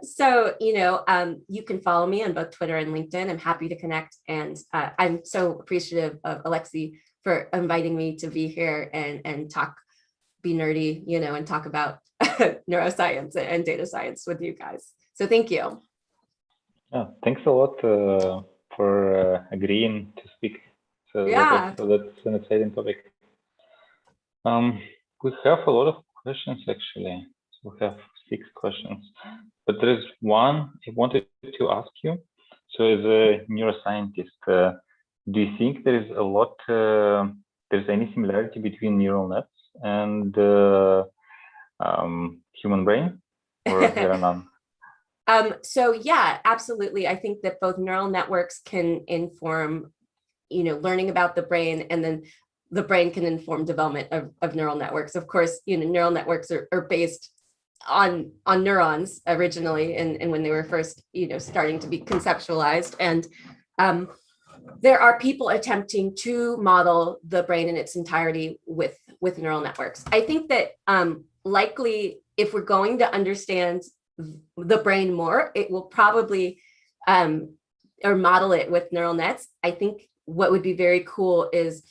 So, you know, you can follow me on both Twitter and LinkedIn. I'm happy to connect, and I'm so appreciative of Alexei for inviting me to be here and talk, be nerdy, you know, and talk about neuroscience and data science with you guys. So thank you. Yeah, thanks a lot for agreeing to speak. So yeah, that's an exciting topic. We have a lot of questions actually. So we have 6 questions, but there is one I wanted to ask you. So as a neuroscientist, do you think there is a lot, there's any similarity between neural nets and human brain, or there are none? So yeah, absolutely. I think that both neural networks can inform, you know, learning about the brain, and then the brain can inform development of neural networks. Of course, you know, neural networks are based on neurons originally, and when they were first, you know, starting to be conceptualized. And there are people attempting to model the brain in its entirety with neural networks. I think that likely, if we're going to understand the brain more, it will probably or model it with neural nets. I think what would be very cool is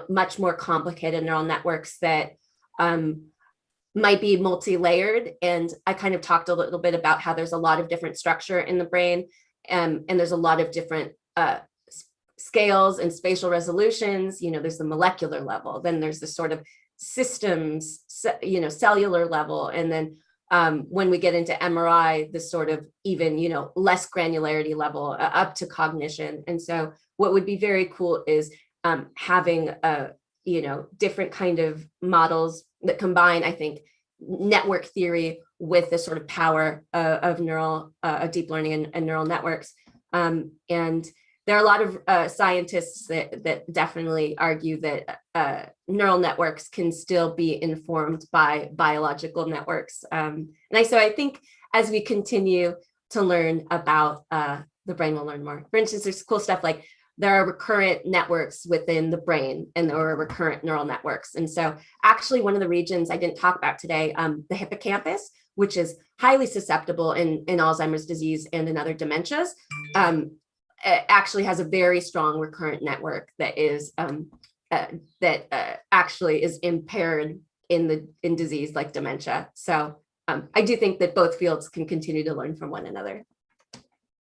much more complicated neural networks that might be multi-layered. And I kind of talked a little bit about how there's a lot of different structure in the brain, and there's a lot of different scales and spatial resolutions. You know, there's the molecular level, then there's the sort of systems, you know, cellular level, and then when we get into MRI, the sort of even, you know, less granularity level up to cognition. And so what would be very cool is having you know, different kind of models that combine, I think, network theory with the sort of power of deep learning and neural networks. And there are a lot of scientists that definitely argue that neural networks can still be informed by biological networks. So I think as we continue to learn about the brain, we'll learn more. For instance, there's cool stuff like there are recurrent networks within the brain, and there are recurrent neural networks. And so actually one of the regions I didn't talk about today, the hippocampus, which is highly susceptible in Alzheimer's disease and in other dementias, actually has a very strong recurrent network that is actually is impaired in disease like dementia. So I do think that both fields can continue to learn from one another.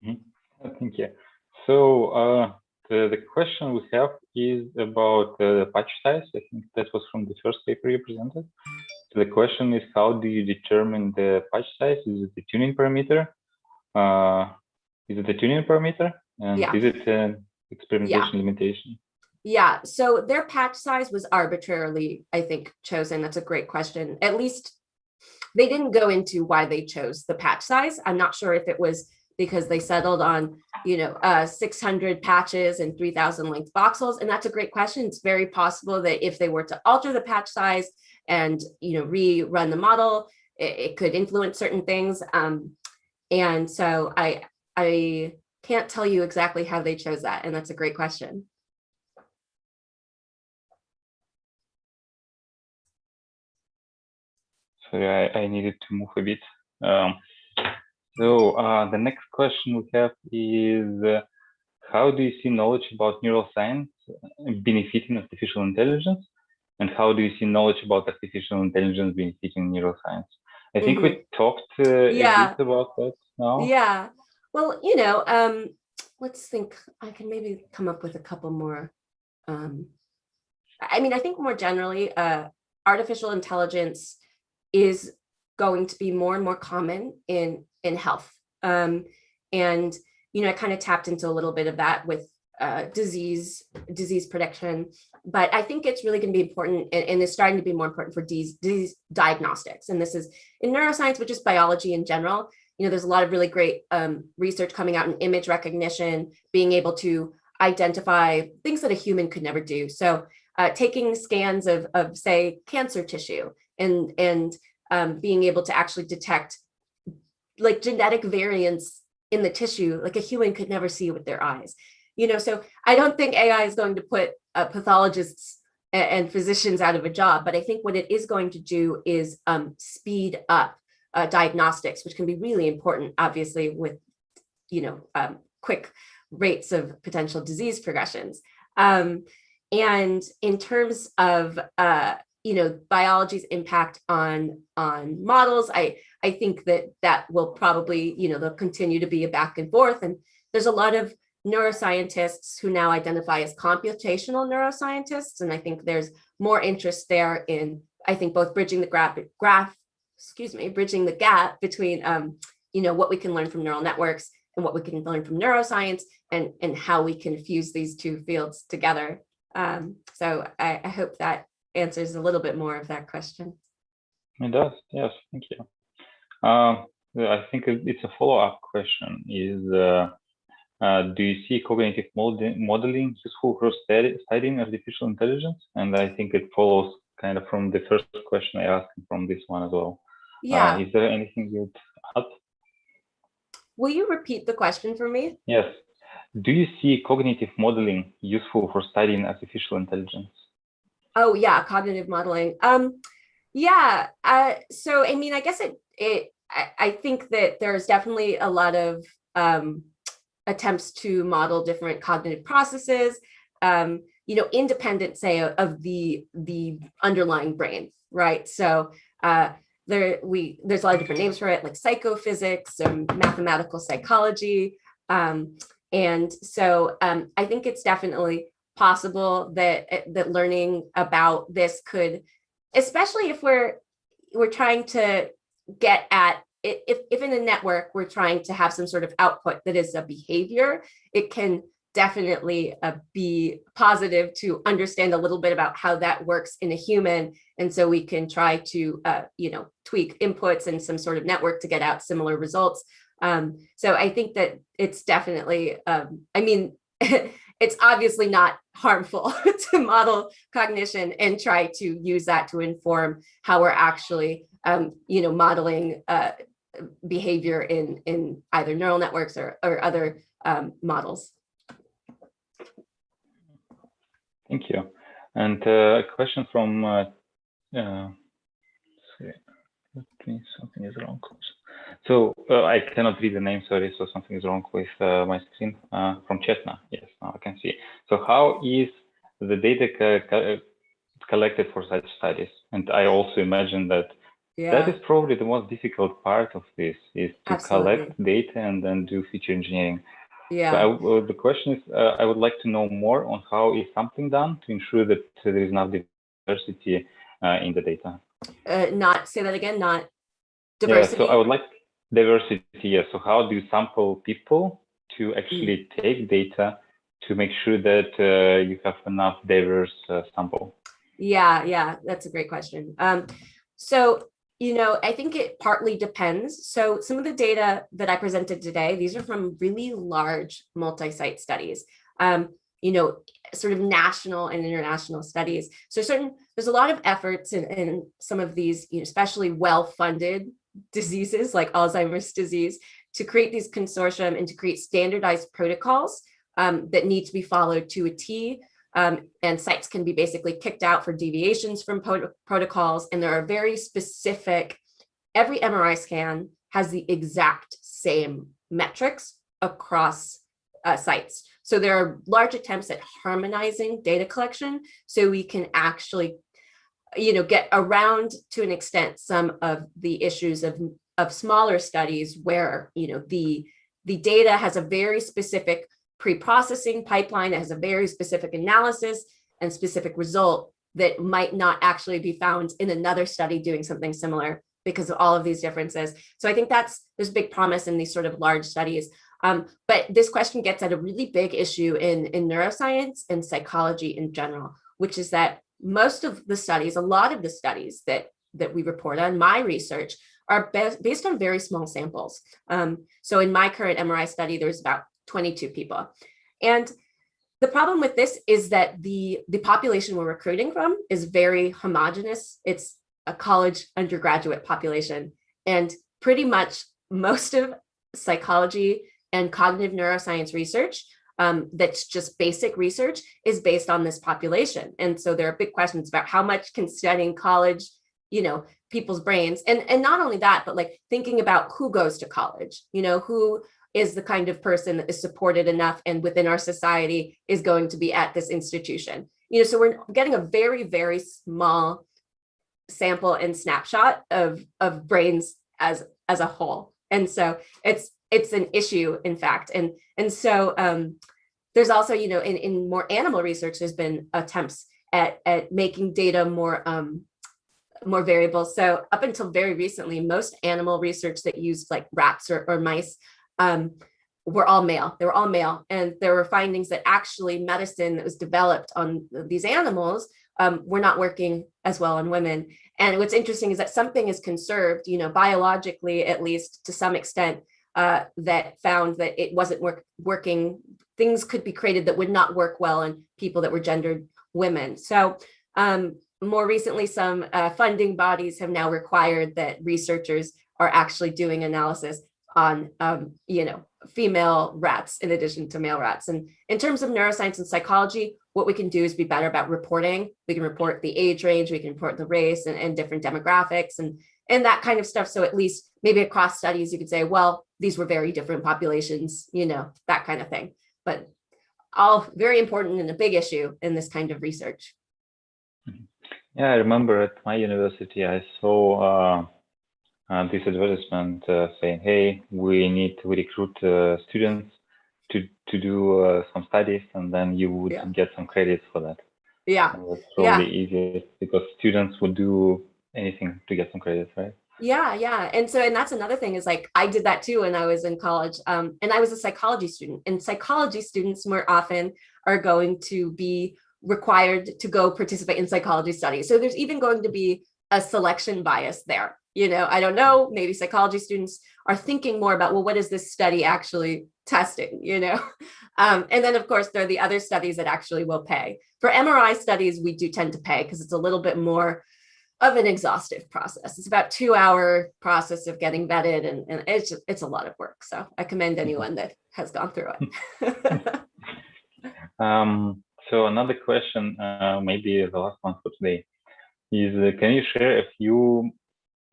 Thank you. So the question we have is about the patch size. I think that was from the first paper you presented. So the question is, how do you determine the patch size? Is it the tuning parameter? And Yeah. is it an experimentation limitation? Yeah, so their patch size was arbitrarily, I think, chosen. That's a great question. At least they didn't go into why they chose the patch size. I'm not sure if it was because they settled on, 600 patches and 3,000 length voxels. And that's a great question. It's very possible that if they were to alter the patch size and, rerun the model, it could influence certain things. And so I can't tell you exactly how they chose that, and that's a great question. Sorry, I needed to move a bit. The next question we have is, how do you see knowledge about neuroscience benefiting artificial intelligence? And how do you see knowledge about artificial intelligence benefiting neuroscience? I think we talked a bit about that now. Yeah. Well, let's think. I can maybe come up with a couple more. I mean, I think more generally, artificial intelligence is going to be more and more common in health. And, I kind of tapped into a little bit of that with disease prediction, but I think it's really going to be important, and is starting to be more important for disease diagnostics. And this is in neuroscience, which is biology in general. There's a lot of really great research coming out in image recognition, being able to identify things that a human could never do. So taking scans of say, cancer tissue and being able to actually detect like genetic variants in the tissue, like a human could never see with their eyes. So I don't think AI is going to put pathologists and physicians out of a job, but I think what it is going to do is speed up diagnostics, which can be really important, obviously, with quick rates of potential disease progressions. And in terms of biology's impact on models, I think that will probably, there'll continue to be a back and forth. And there's a lot of neuroscientists who now identify as computational neuroscientists. And I think there's more interest there in, I think, both bridging the gap between, what we can learn from neural networks and what we can learn from neuroscience, and how we can fuse these two fields together. So I hope that answers a little bit more of that question. It does, yes, thank you. I think it's a follow-up question is, do you see cognitive modeling useful for studying artificial intelligence? And I think it follows kind of from the first question I asked from this one as well. Yeah. Is there anything you'd add? Will you repeat the question for me? Yes. Do you see cognitive modeling useful for studying artificial intelligence? Oh yeah, cognitive modeling. Yeah. So I mean, I guess I think that there's definitely a lot of attempts to model different cognitive processes, independent, say, of the underlying brain, right? So there's a lot of different names for it, like psychophysics and mathematical psychology. And so I think it's definitely possible that learning about this could, especially if we're trying to get at, if in a network we're trying to have some sort of output that is a behavior, it can definitely be positive to understand a little bit about how that works in a human. And so we can try to, tweak inputs and some sort of network to get out similar results. So I think that it's definitely, it's obviously not harmful to model cognition and try to use that to inform how we're actually, modeling behavior in either neural networks or other models. Thank you. And a question from, something is wrong. So I cannot read the name, sorry, so something is wrong with my screen. From Chetna, yes, now I can see. So how is the data collected for such studies? And I also imagine that that is probably the most difficult part of this, is to collect data and then do feature engineering. Yeah. So the question is, I would like to know more on how is something done to ensure that there is enough diversity in the data. Say that again, not diversity? Yeah, so I would like diversity, yes. So how do you sample people to actually take data to make sure that you have enough diverse sample? Yeah, that's a great question. So, I think it partly depends. So some of the data that I presented today, these are from really large multi-site studies. sort of national and international studies. So there's a lot of efforts in some of these, especially well-funded diseases like Alzheimer's disease, to create these consortium and to create standardized protocols that need to be followed to a T. And sites can be basically kicked out for deviations from protocols. And there are very specific, every MRI scan has the exact same metrics across sites. So there are large attempts at harmonizing data collection so we can actually, get around to an extent some of the issues of smaller studies where, the data has a very specific pre-processing pipeline that has a very specific analysis and specific result that might not actually be found in another study doing something similar because of all of these differences. So I think there's big promise in these sort of large studies. But this question gets at a really big issue in neuroscience and psychology in general, which is that most of the studies, a lot of the studies that we report on, my research, are based on very small samples. So in my current MRI study, there's about 22 people. And the problem with this is that the population we're recruiting from is very homogeneous. It's a college undergraduate population. And pretty much most of psychology and cognitive neuroscience research that's just basic research is based on this population. And so there are big questions about how much can studying college, people's brains, and not only that, but like thinking about who goes to college, who is the kind of person that is supported enough and within our society is going to be at this institution. So we're getting a very, very small sample and snapshot of brains as a whole. And so it's an issue, in fact. And so there's also, in more animal research, there's been attempts at making data more variable. So up until very recently, most animal research that used like rats or mice were all male. They were all male. And there were findings that actually medicine that was developed on these animals were not working as well on women. And what's interesting is that something is conserved, biologically, at least to some extent, that found that it wasn't working. Things could be created that would not work well in people that were gendered women. So more recently, some funding bodies have now required that researchers are actually doing analysis on, female rats in addition to male rats. And in terms of neuroscience and psychology, what we can do is be better about reporting. We can report the age range, we can report the race and different demographics and that kind of stuff. So at least maybe across studies, you could say, well, these were very different populations, that kind of thing. But all very important and a big issue in this kind of research. Yeah, I remember at my university, I saw this advertisement saying, hey, we need to recruit students to do some studies, and then you would get some credits for that. Yeah. And that's probably easier because students would do anything to get some credits, right? Yeah. And that's another thing is like, I did that too when I was in college. And I was a psychology student, and psychology students more often are going to be required to go participate in psychology studies. So there's even going to be a selection bias there. I don't know, maybe psychology students are thinking more about, well, what is this study actually testing, And then of course, there are the other studies that actually will pay. For MRI studies, we do tend to pay because it's a little bit more of an exhaustive process. It's about 2-hour process of getting vetted, and it's a lot of work. So I commend anyone that has gone through it. So another question, maybe the last one for today, is can you share a few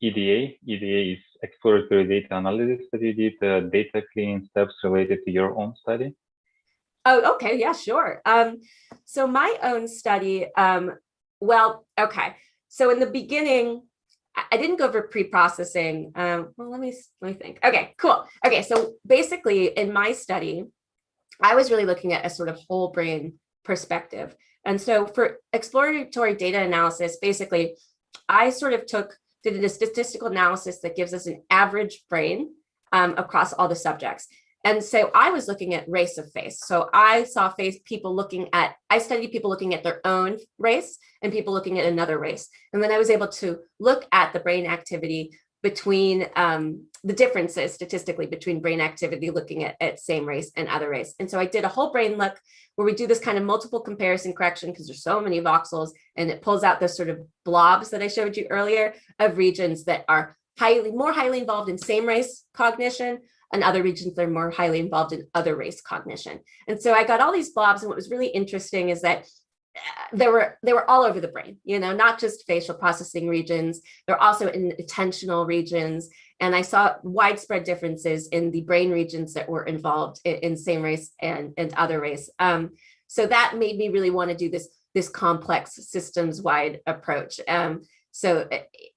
EDA is exploratory data analysis that you did, data cleaning steps related to your own study? Oh, okay, yeah, sure. So my own study, okay. So in the beginning, I didn't go over pre-processing. Well, let me think. Okay, cool. Okay, so basically in my study, I was really looking at a sort of whole brain perspective. And so for exploratory data analysis, basically, I sort of did a statistical analysis that gives us an average brain across all the subjects. And so I was looking at race of face. So I saw I studied people looking at their own race and people looking at another race. And then I was able to look at the brain activity between the differences statistically between brain activity looking at same race and other race. And so I did a whole brain look where we do this kind of multiple comparison correction because there's so many voxels, and it pulls out those sort of blobs that I showed you earlier of regions that are more highly involved in same race cognition, and other regions that are more highly involved in other race cognition. And so I got all these blobs, and what was really interesting is that they were all over the brain, not just facial processing regions. They're also in attentional regions. And I saw widespread differences in the brain regions that were involved in same race and other race. So that made me really want to do this complex systems-wide approach. So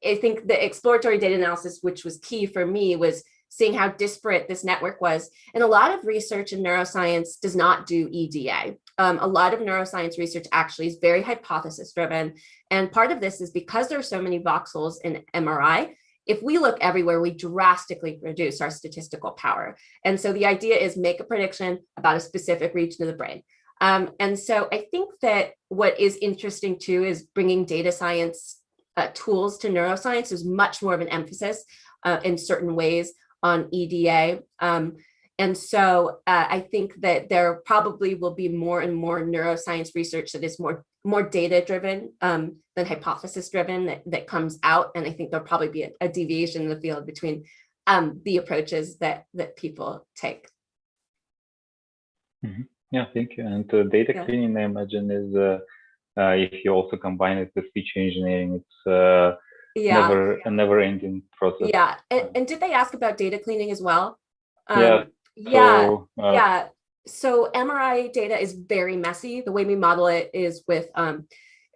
I think the exploratory data analysis, which was key for me, was seeing how disparate this network was. And a lot of research in neuroscience does not do EDA. A lot of neuroscience research actually is very hypothesis driven. And part of this is because there are so many voxels in MRI, if we look everywhere, we drastically reduce our statistical power. And so the idea is make a prediction about a specific region of the brain. And so I think that what is interesting too is bringing data science tools to neuroscience. There's much more of an emphasis in certain ways on EDA. And so I think that there probably will be more and more neuroscience research that is more data-driven than hypothesis-driven that comes out. And I think there'll probably be a deviation in the field between the approaches that people take. Mm-hmm. Yeah, thank you. And data cleaning, I imagine, is if you also combine it with feature engineering, it's a never-ending process. Yeah, and did they ask about data cleaning as well? So MRI data is very messy. The way we model it is with,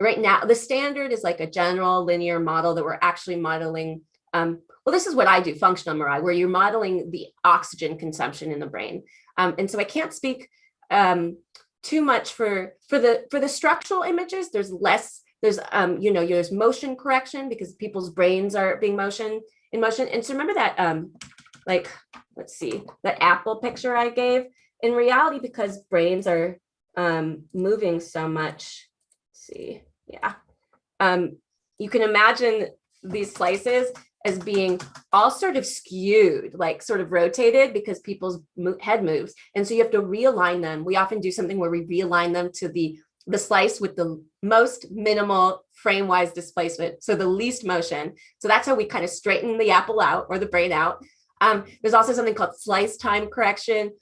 right now, the standard is like a general linear model that we're actually modeling. Well, this is what I do, functional MRI, where you're modeling the oxygen consumption in the brain. And so I can't speak too much for the structural images. There's less, there's motion correction because people's brains are being in motion. And so remember that, let's see, that apple picture I gave. In reality, because brains are moving so much, you can imagine these slices as being all sort of skewed, like sort of rotated because people's head moves. And so you have to realign them. We often do something where we realign them to the slice with the most minimal frame-wise displacement, so the least motion. So that's how we kind of straighten the apple out or the brain out. There's also something called slice time correction,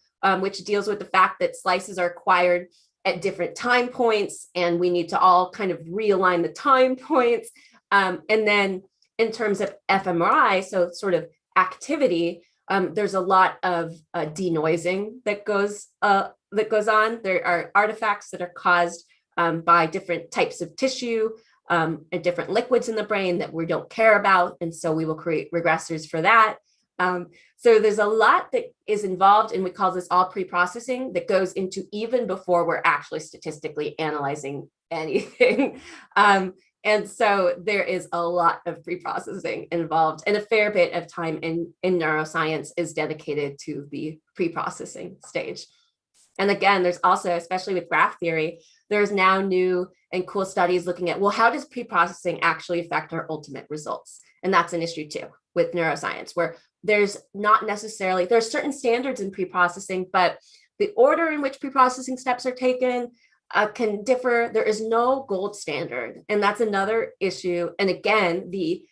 which deals with the fact that slices are acquired at different time points, and we need to all kind of realign the time points. And then in terms of fMRI, so sort of activity, there's a lot of denoising that goes on. There are artifacts that are caused by different types of tissue and different liquids in the brain that we don't care about, and so we will create regressors for that. So there's a lot that is involved, and we call this all pre-processing, that goes into even before we're actually statistically analyzing anything. And so there is a lot of pre-processing involved, and a fair bit of time in neuroscience is dedicated to the pre-processing stage. And again, there's also, especially with graph theory, there's now new and cool studies looking at, well, how does pre-processing actually affect our ultimate results? And that's an issue too with neuroscience, where there's not necessarily, there's certain standards in pre-processing, but the order in which pre-processing steps are taken can differ. There is no gold standard. And that's another issue. And again, the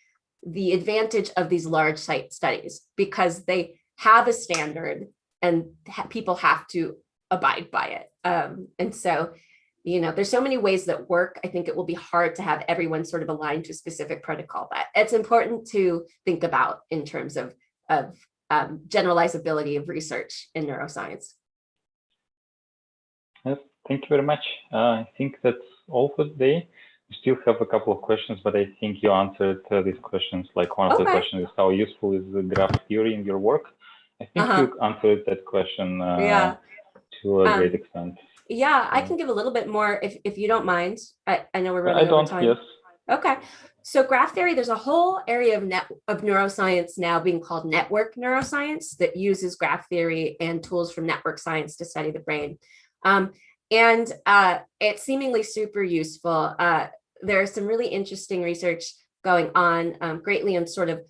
advantage of these large site studies, because they have a standard and people have to abide by it. And so, there's so many ways that work. I think it will be hard to have everyone sort of aligned to a specific protocol, but it's important to think about in terms of generalizability of research in neuroscience. Yes, thank you very much. I think that's all for today. We still have a couple of questions, but I think you answered these questions. Like one of the questions is, how useful is the graph theory in your work? I think you answered that question to a great extent. Yeah, I can give a little bit more if you don't mind. I know we're running over time. Yes. Okay. So graph theory, there's a whole area of neuroscience now being called network neuroscience that uses graph theory and tools from network science to study the brain. And it's seemingly super useful. There's some really interesting research going on greatly in sort of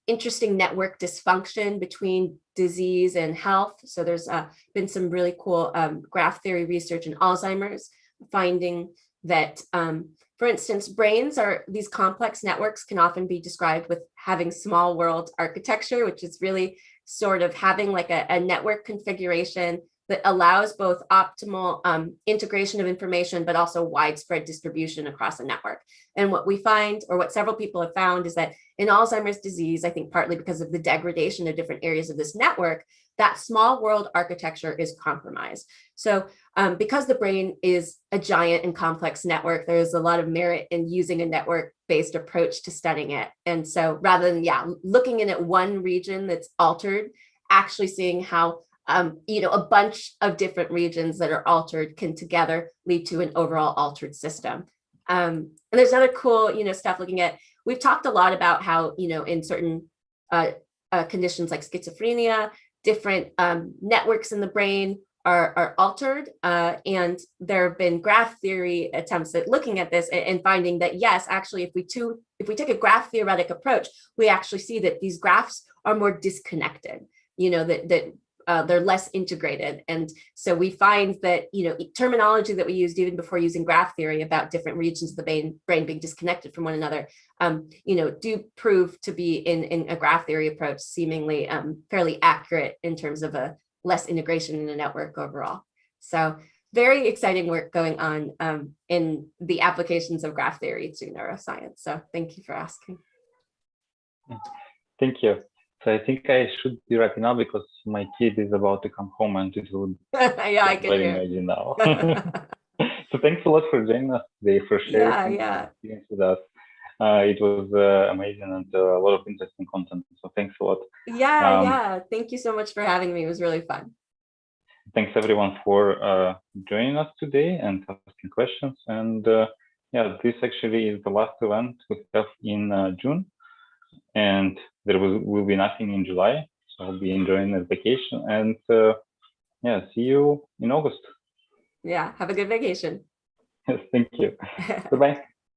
interesting network dysfunction between disease and health. So there's been some really cool graph theory research in Alzheimer's, finding that, for instance, brains are these complex networks can often be described with having small world architecture, which is really sort of having like a network configuration that allows both optimal integration of information, but also widespread distribution across a network. And what we find, or what several people have found, is that in Alzheimer's disease, I think partly because of the degradation of different areas of this network, that small world architecture is compromised. So because the brain is a giant and complex network, there's a lot of merit in using a network-based approach to studying it. And so rather than, looking in at one region that's altered, actually seeing how a bunch of different regions that are altered can together lead to an overall altered system. And there's other cool, stuff looking at, we've talked a lot about how, in certain conditions like schizophrenia, different networks in the brain are altered. And there have been graph theory attempts at looking at this and finding that, yes, actually, if we take a graph theoretic approach, we actually see that these graphs are more disconnected, that they're less integrated. And so we find that, terminology that we used even before using graph theory about different regions of the brain being disconnected from one another, do prove to be in a graph theory approach seemingly fairly accurate in terms of a less integration in a network overall. So very exciting work going on in the applications of graph theory to neuroscience. So thank you for asking. Thank you. So I think I should be wrapping up because my kid is about to come home and it will I can very noisy now. So thanks a lot for joining us today, for sharing experience with us. It was amazing and a lot of interesting content. So thanks a lot. Thank you so much for having me. It was really fun. Thanks everyone for joining us today and asking questions. And this actually is the last event we have in June. And there will be nothing in July, so I'll be enjoying the vacation. And see you in August. Yeah, have a good vacation. Yes, thank you. Goodbye.